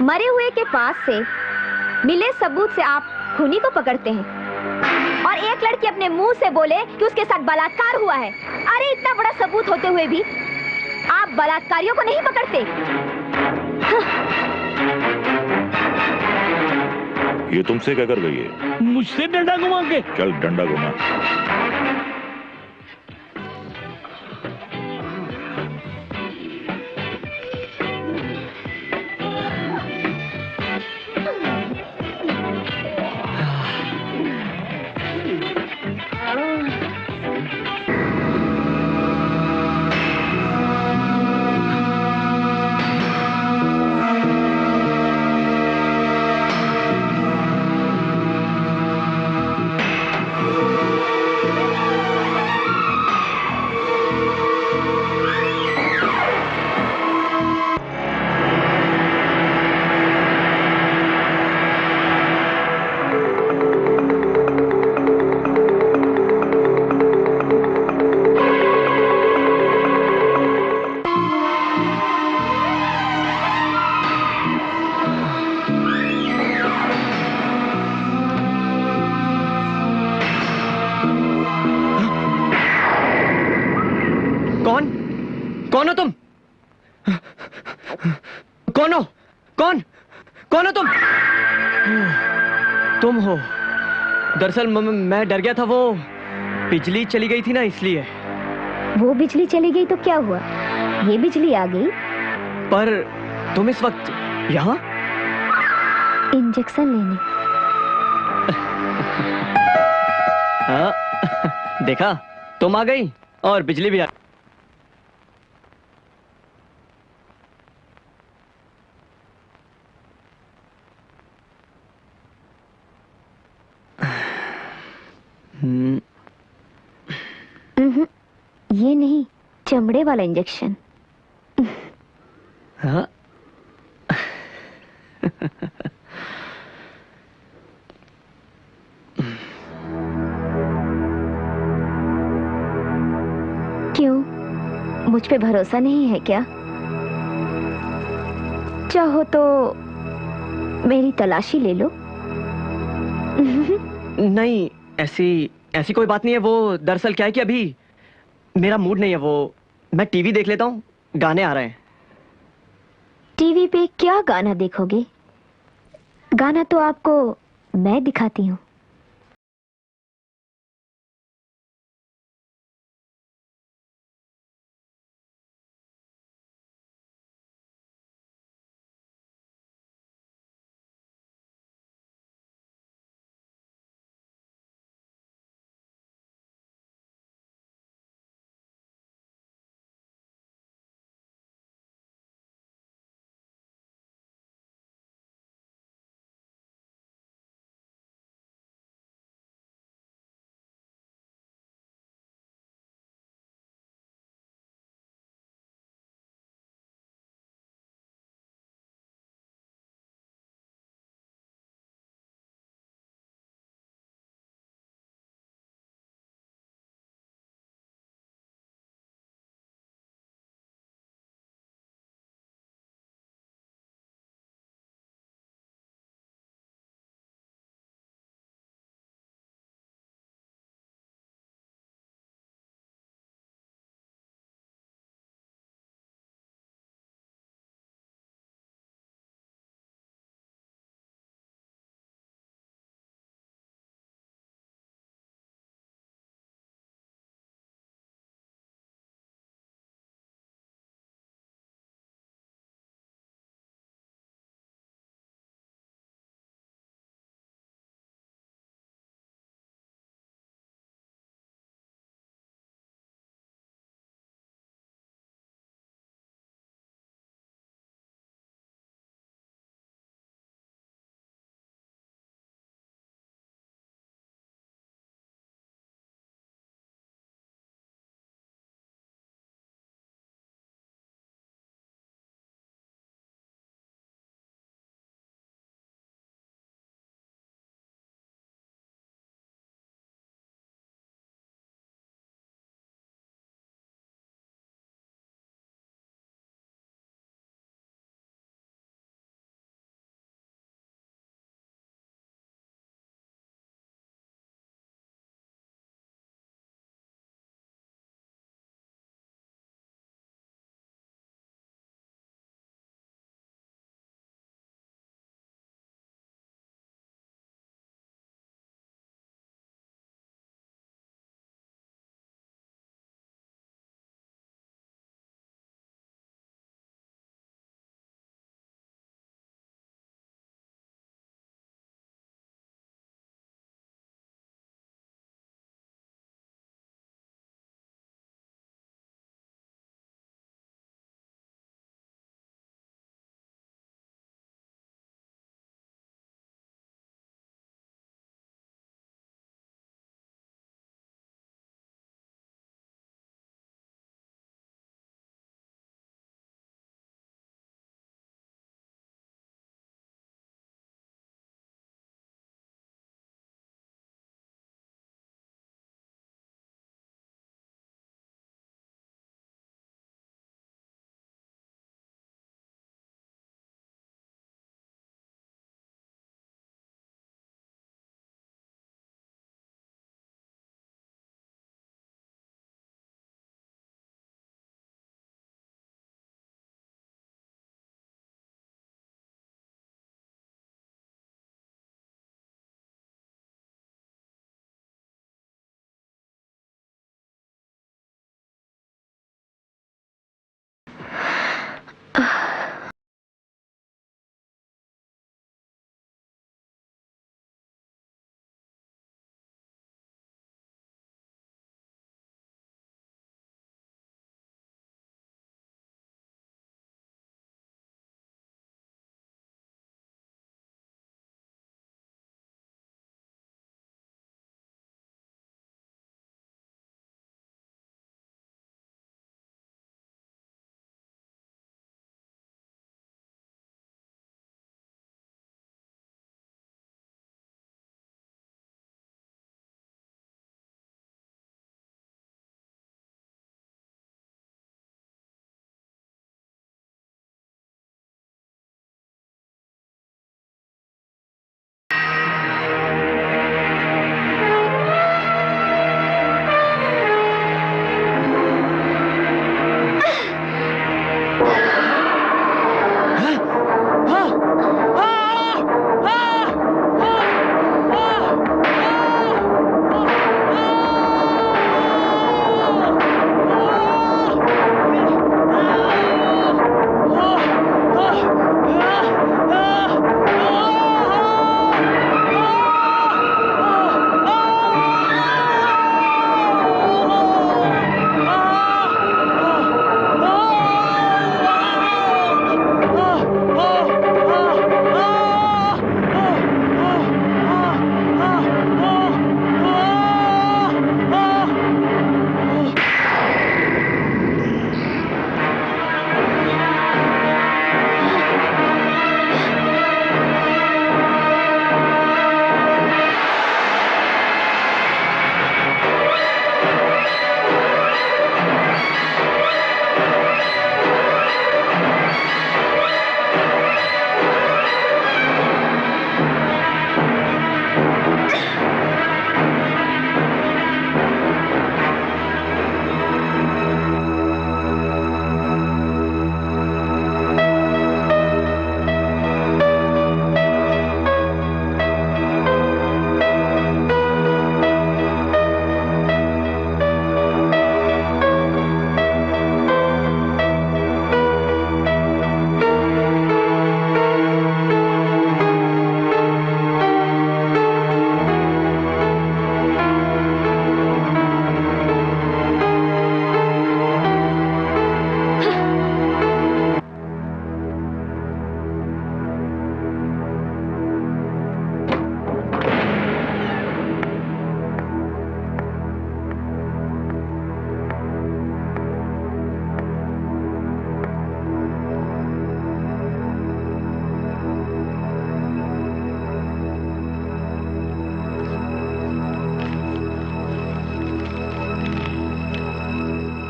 मरे हुए के पास से मिले सबूत से आप खूनी को पकड़ते हैं, और एक लड़की अपने मुंह से बोले कि उसके साथ बलात्कार हुआ है। अरे इतना बड़ा सबूत होते हुए भी आप बलात्कारियों को नहीं पकड़ते। ये तुमसे क्या कर गई है? मुझसे डंडा घुमा के। चल डंडा घुमा। कौन हो तुम? कौन हो? कौन कौन हो तुम? तुम हो? दरअसल मैं डर गया था, वो बिजली चली गई थी ना, इसलिए। वो बिजली चली गई तो क्या हुआ, ये बिजली आ गई। पर तुम इस वक्त यहाँ? इंजेक्शन लेने। हाँ, देखा, तुम आ गई और बिजली भी आ। ये नहीं, चमड़े वाला इंजेक्शन। हाँ? क्यों, मुझ पे भरोसा नहीं है क्या? चाहो तो मेरी तलाशी ले लो। नहीं, ऐसी कोई बात नहीं है। वो दरअसल क्या है कि अभी मेरा मूड नहीं है। वो मैं टीवी देख लेता हूँ, गाने आ रहे हैं। टीवी पे क्या गाना देखोगे? गाना तो आपको मैं दिखाती हूँ।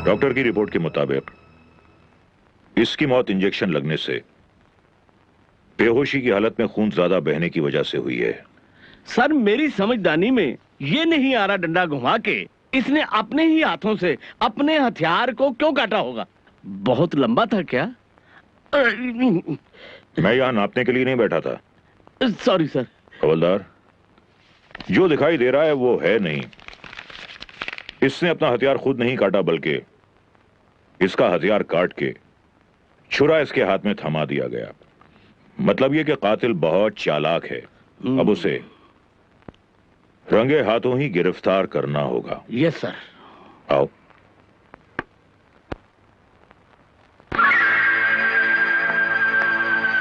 डॉक्टर की रिपोर्ट के मुताबिक इसकी मौत इंजेक्शन लगने से बेहोशी की हालत में खून ज्यादा बहने की वजह से हुई है। सर मेरी समझदारी में ये नहीं आ रहा डंडा घुमा के इसने अपने ही हाथों से अपने हथियार को क्यों काटा होगा? बहुत लंबा था क्या? मैं यहां नापने के लिए नहीं बैठा था। Sorry sir. हवलदार, जो दिखाई दे रहा है वो है नहीं। इसने अपना हथियार खुद नहीं काटा, बल्कि इसका हथियार काट के छुरा इसके हाथ में थमा दिया गया। मतलब ये कि कातिल बहुत चालाक है। अब उसे रंगे हाथों ही गिरफ्तार करना होगा। Yes sir. आओ।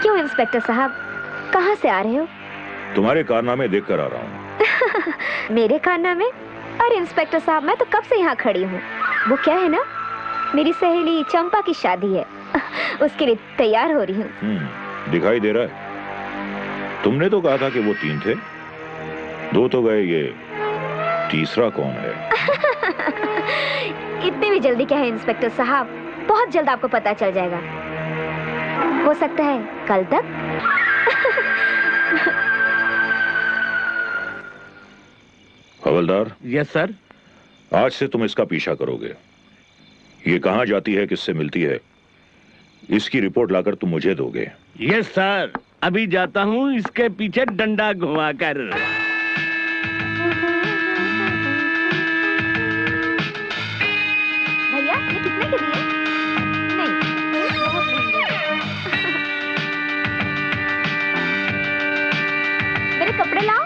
क्यों इंस्पेक्टर साहब, कहाँ से आ रहे हो? तुम्हारे कारनामे देख कर आ रहा हूं। मेरे कारनामे? अरे इंस्पेक्टर साहब, मैं तो कब से यहाँ खड़ी हूँ। वो क्या है ना, मेरी सहेली चंपा की शादी है, उसके लिए तैयार हो रही हूँ। दिखाई दे रहा है। तुमने तो कहा था कि वो 3 थे, 2 तो गए, ये तीसरा कौन है? इतनी भी जल्दी क्या है इंस्पेक्टर साहब, बहुत जल्द आपको पता चल जाएगा। हो सकता है कल तक। हवलदार। Yes sir. आज से तुम इसका पीछा करोगे। ये कहां जाती है, किससे मिलती है, इसकी रिपोर्ट लाकर तुम मुझे दोगे। यस सर, अभी जाता हूँ इसके पीछे डंडा घुमाकर। भैया ये कितने के दिए? नहीं, बहुत महंगे। मेरे कपड़े लाओ।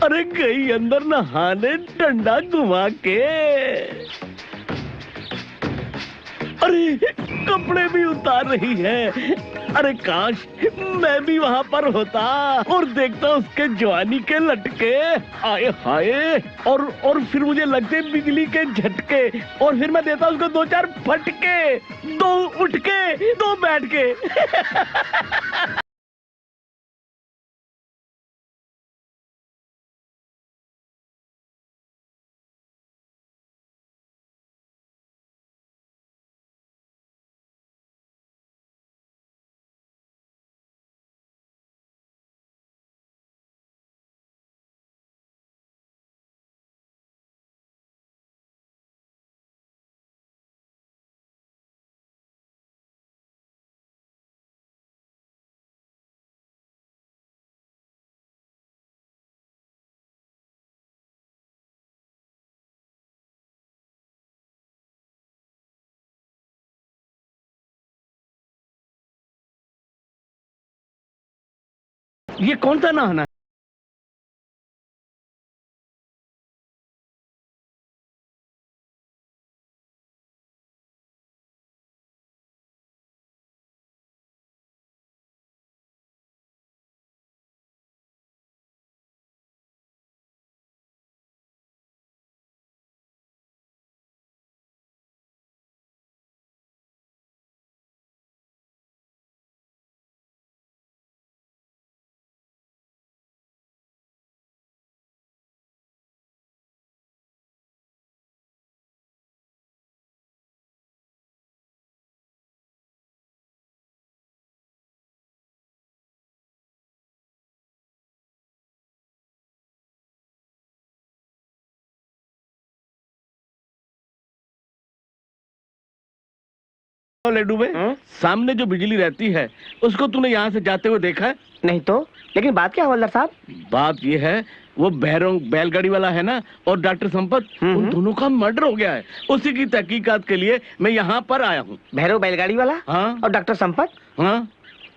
अरे गई अंदर नहाने डंडा घुमा के। अरे कपड़े भी उतार रही है। अरे काश मैं भी वहां पर होता और देखता उसके जवानी के लटके, आए हाय, और फिर मुझे लगते बिजली के झटके, और फिर मैं देता उसको 2-4 फटके, 2 उठ के 2 बैठ के। ये कौन सा नहाना है? लड्डू में सामने जो बिजली रहती है उसको तूने यहाँ से जाते हुए देखा है? नहीं तो, लेकिन बात क्या हवलदार साहब? बात ये है, वो बहरों बैलगाड़ी वाला है ना और डॉक्टर संपत, उन दोनों का मर्डर हो गया है। उसी की तहकीकात के लिए मैं यहाँ पर आया हूँ। भैरव बैलगाड़ी वाला? हाँ। और डॉक्टर संपत? हाँ।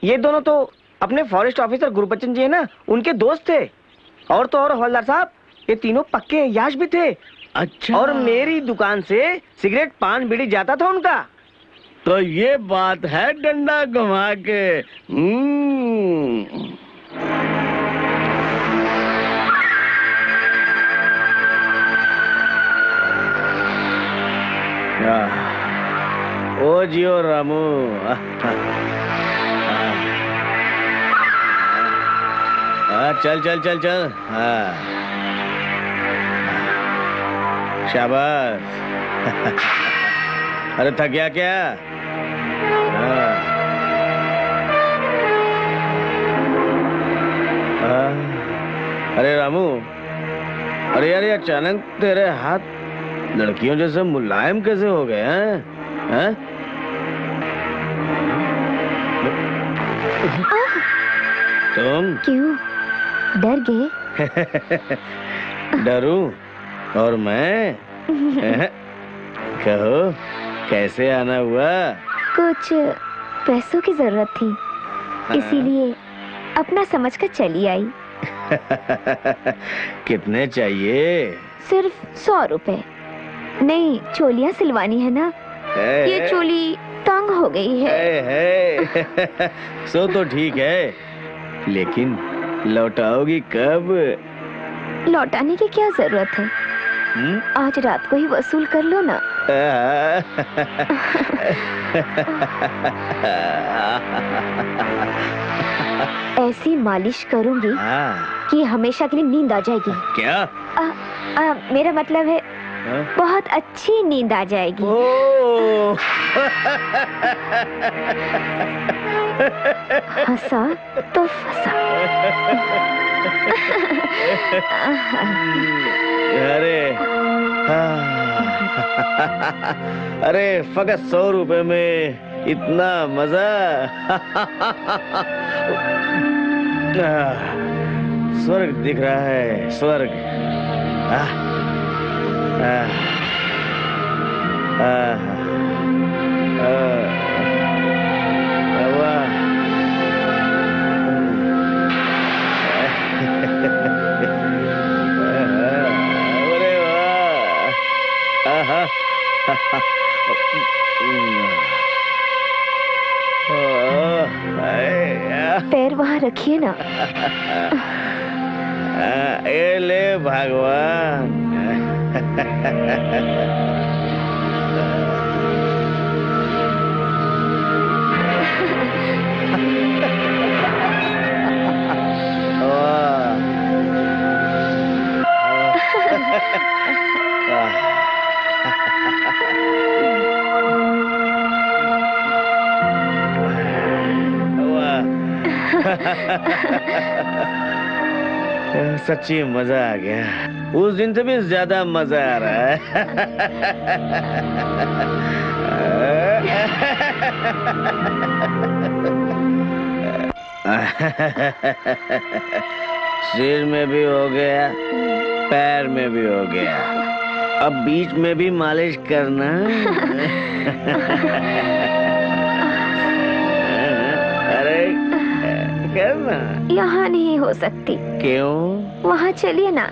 ये दोनों तो अपने फॉरेस्ट ऑफिसर गुरबच्चन जी है ना, उनके दोस्त थे। और तो और हवलदार साहब, ये तीनों पक्के याश भी थे। अच्छा। और मेरी दुकान से सिगरेट पान बीड़ी जाता था उनका। तो ये बात है डंडा घुमा के। ओ जियो रामू। चल चल चल चल। शाबाश। अरे थक गया क्या? अरे रामू, अरे यार ये अचानक तेरे हाथ लड़कियों जैसे मुलायम कैसे हो गए हैं? तुम क्यों डर गए? डरूं? और मैं? कहो कैसे आना हुआ? कुछ पैसों की जरूरत थी, इसीलिए अपना समझकर चली आई। कितने चाहिए? सिर्फ 100 रुपए। नहीं, चोलियां सिलवानी है ना, ये चोली तंग हो गई है। सो तो ठीक है, लेकिन लौटाओगी कब? लौटाने की क्या जरूरत है? आज रात को ही वसूल कर लो ना। ऐसी मालिश करूंगी कि हमेशा के लिए नींद आ जाएगी। क्या? मेरा मतलब है बहुत अच्छी नींद आ जाएगी। हंसा तो फंसा। अरे फकत 100 रुपए में इतना मजा। स्वर्ग दिख रहा है, स्वर्ग। पैर वहाँ रखिए ना। ये ले भगवान। सच्ची मजा आ गया। उस दिन से भी ज्यादा मजा आ रहा है। सिर में भी हो गया, पैर में भी हो गया, अब बीच में भी मालिश करना। अरे करना। यहाँ नहीं हो सकती। क्यों? वहाँ चलिए ना,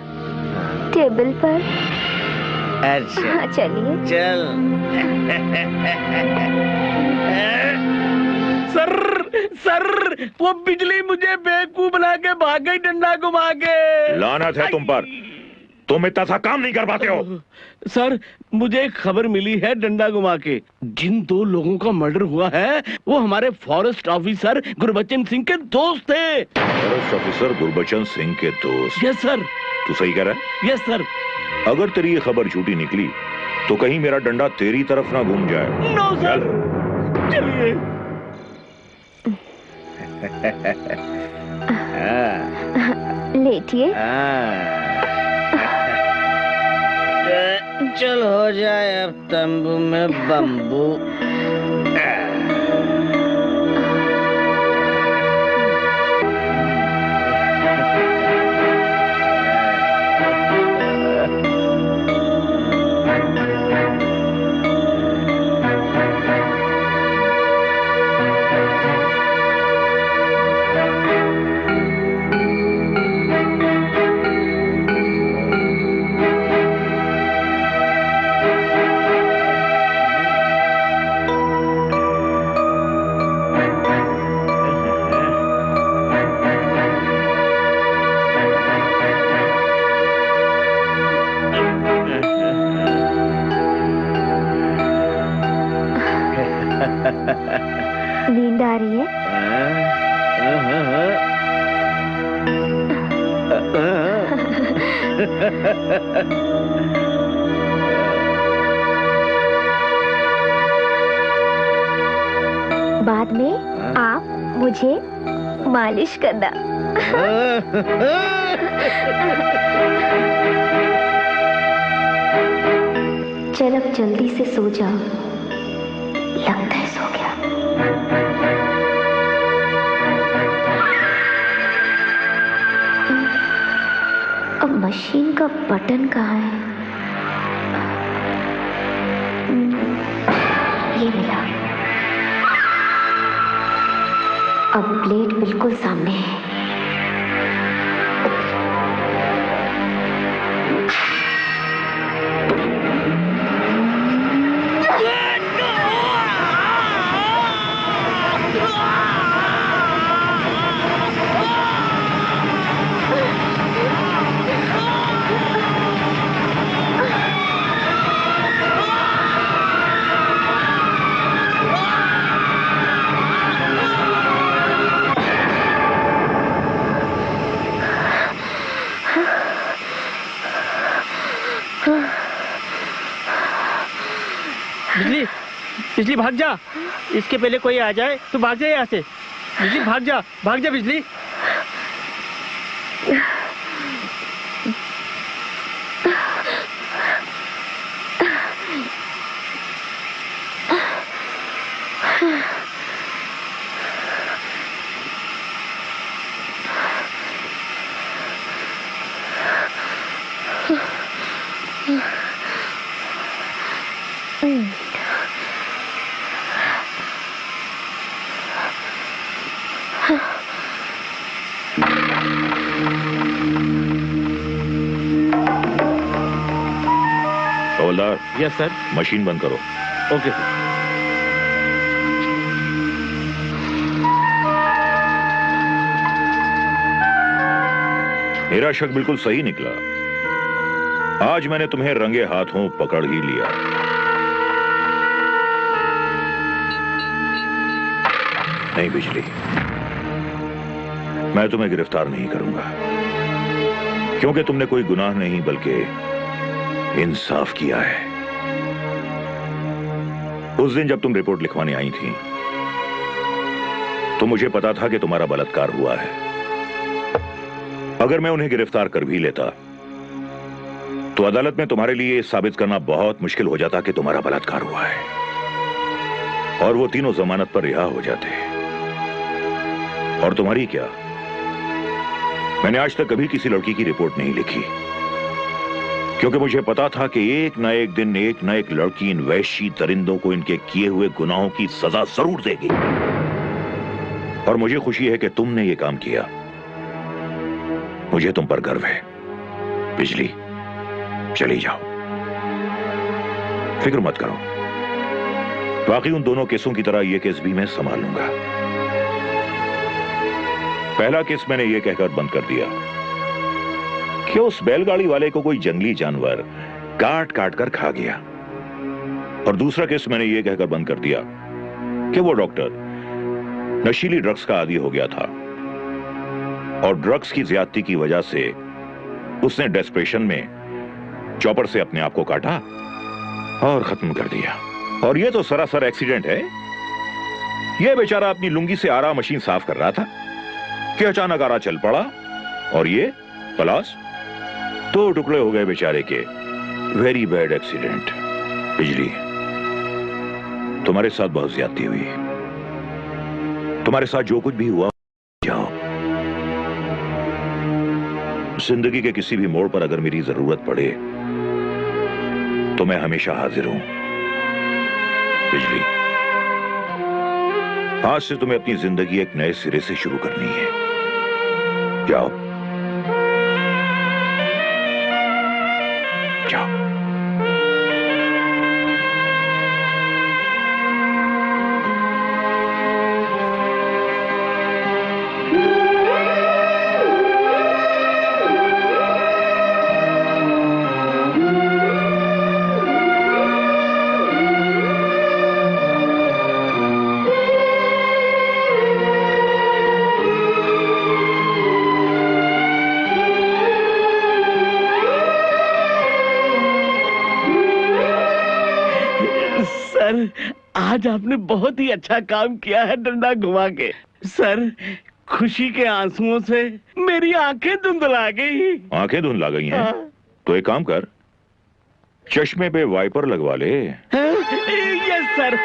टेबल पर। अच्छा। हाँ चलिए। चल। सर सर, वो बिजली मुझे बेवकूफ बना के भाग गई डंडा घुमा के। लानत है तुम पर, तुम इतना सा काम नहीं कर पाते हो। सर, मुझे एक खबर मिली है डंडा घुमा के। जिन 2 लोगों का मर्डर हुआ है वो हमारे फॉरेस्ट ऑफिसर गुरबच्चन सिंह के दोस्त थे। फॉरेस्ट ऑफिसर गुरबच्चन सिंह के दोस्त? Yes sir. तू सही कह रहा है? Yes sir. अगर तेरी ये खबर झूठी निकली तो कहीं मेरा डंडा तेरी तरफ ना घूम जाए। No sir. चलिए। लेटिए। चल हो जाए अब तंबू में बम्बू। बाद में आप मुझे मालिश करना। चल अब जल्दी से सो जाओ, लगता है सो गया। अब मशीन का बटन कहाँ है? ये मिला। अब प्लेट बिल्कुल सामने है। बिजली, बिजली भाग जा। इसके पहले कोई आ जाए तो भाग जा यहाँ से। बिजली भाग जा बिजली। हवलदार। Yes sir. मशीन बंद करो। Okay sir. मेरा शक बिल्कुल सही निकला। आज मैंने तुम्हें रंगे हाथों पकड़ ही लिया। नहीं बिजली, मैं तुम्हें गिरफ्तार नहीं करूंगा, क्योंकि तुमने कोई गुनाह नहीं बल्कि इंसाफ किया है। उस दिन जब तुम रिपोर्ट लिखवाने आई थी तो मुझे पता था कि तुम्हारा बलात्कार हुआ है। अगर मैं उन्हें गिरफ्तार कर भी लेता तो अदालत में तुम्हारे लिए साबित करना बहुत मुश्किल हो जाता कि तुम्हारा बलात्कार हुआ है, और वो तीनों जमानत पर रिहा हो जाते। और तुम्हारी क्या, मैंने आज तक कभी किसी लड़की की रिपोर्ट नहीं लिखी, क्योंकि मुझे पता था कि एक न एक दिन एक न एक लड़की इन वैशी दरिंदों को इनके किए हुए गुनाहों की सजा जरूर देगी। और मुझे खुशी है कि तुमने ये काम किया। मुझे तुम पर गर्व है। बिजली, चली जाओ, फिक्र मत करो। बाकी उन दोनों केसों की तरह यह केस भी मैं संभाल लूंगा। पहला केस मैंने यह कहकर बंद कर दिया कि उस बैलगाड़ी वाले को कोई जंगली जानवर काट काट कर खा गया, और दूसरा केस मैंने यह कहकर बंद कर दिया कि वो डॉक्टर नशीली ड्रग्स का आदी हो गया था, और ड्रग्स की ज्यादती की वजह से उसने डेस्परेशन में चॉपर से अपने आप को काटा और खत्म कर दिया। और ये तो सरासर एक्सीडेंट है। यह बेचारा अपनी लुंगी से आरा मशीन साफ कर रहा था कि अचानक आरा चल पड़ा, और ये पलास 2 टुकड़े हो गए बेचारे के। Very bad accident. बिजली, तुम्हारे साथ बहुत ज्यादती हुई। तुम्हारे साथ जो कुछ भी हुआ, जाओ। जिंदगी के किसी भी मोड़ पर अगर मेरी जरूरत पड़े तो मैं हमेशा हाजिर हूं। बिजली, आज से तुम्हें अपनी जिंदगी एक नए सिरे से शुरू करनी है। जाओ, जाओ। सर, आज आपने बहुत ही अच्छा काम किया है डंडा घुमा के। सर, खुशी के आंसुओं से मेरी आंखें धुंधला गई। आंखें धुंधला गई हैं? तो एक काम कर, चश्मे पे वाइपर लगवा ले। Yes sir.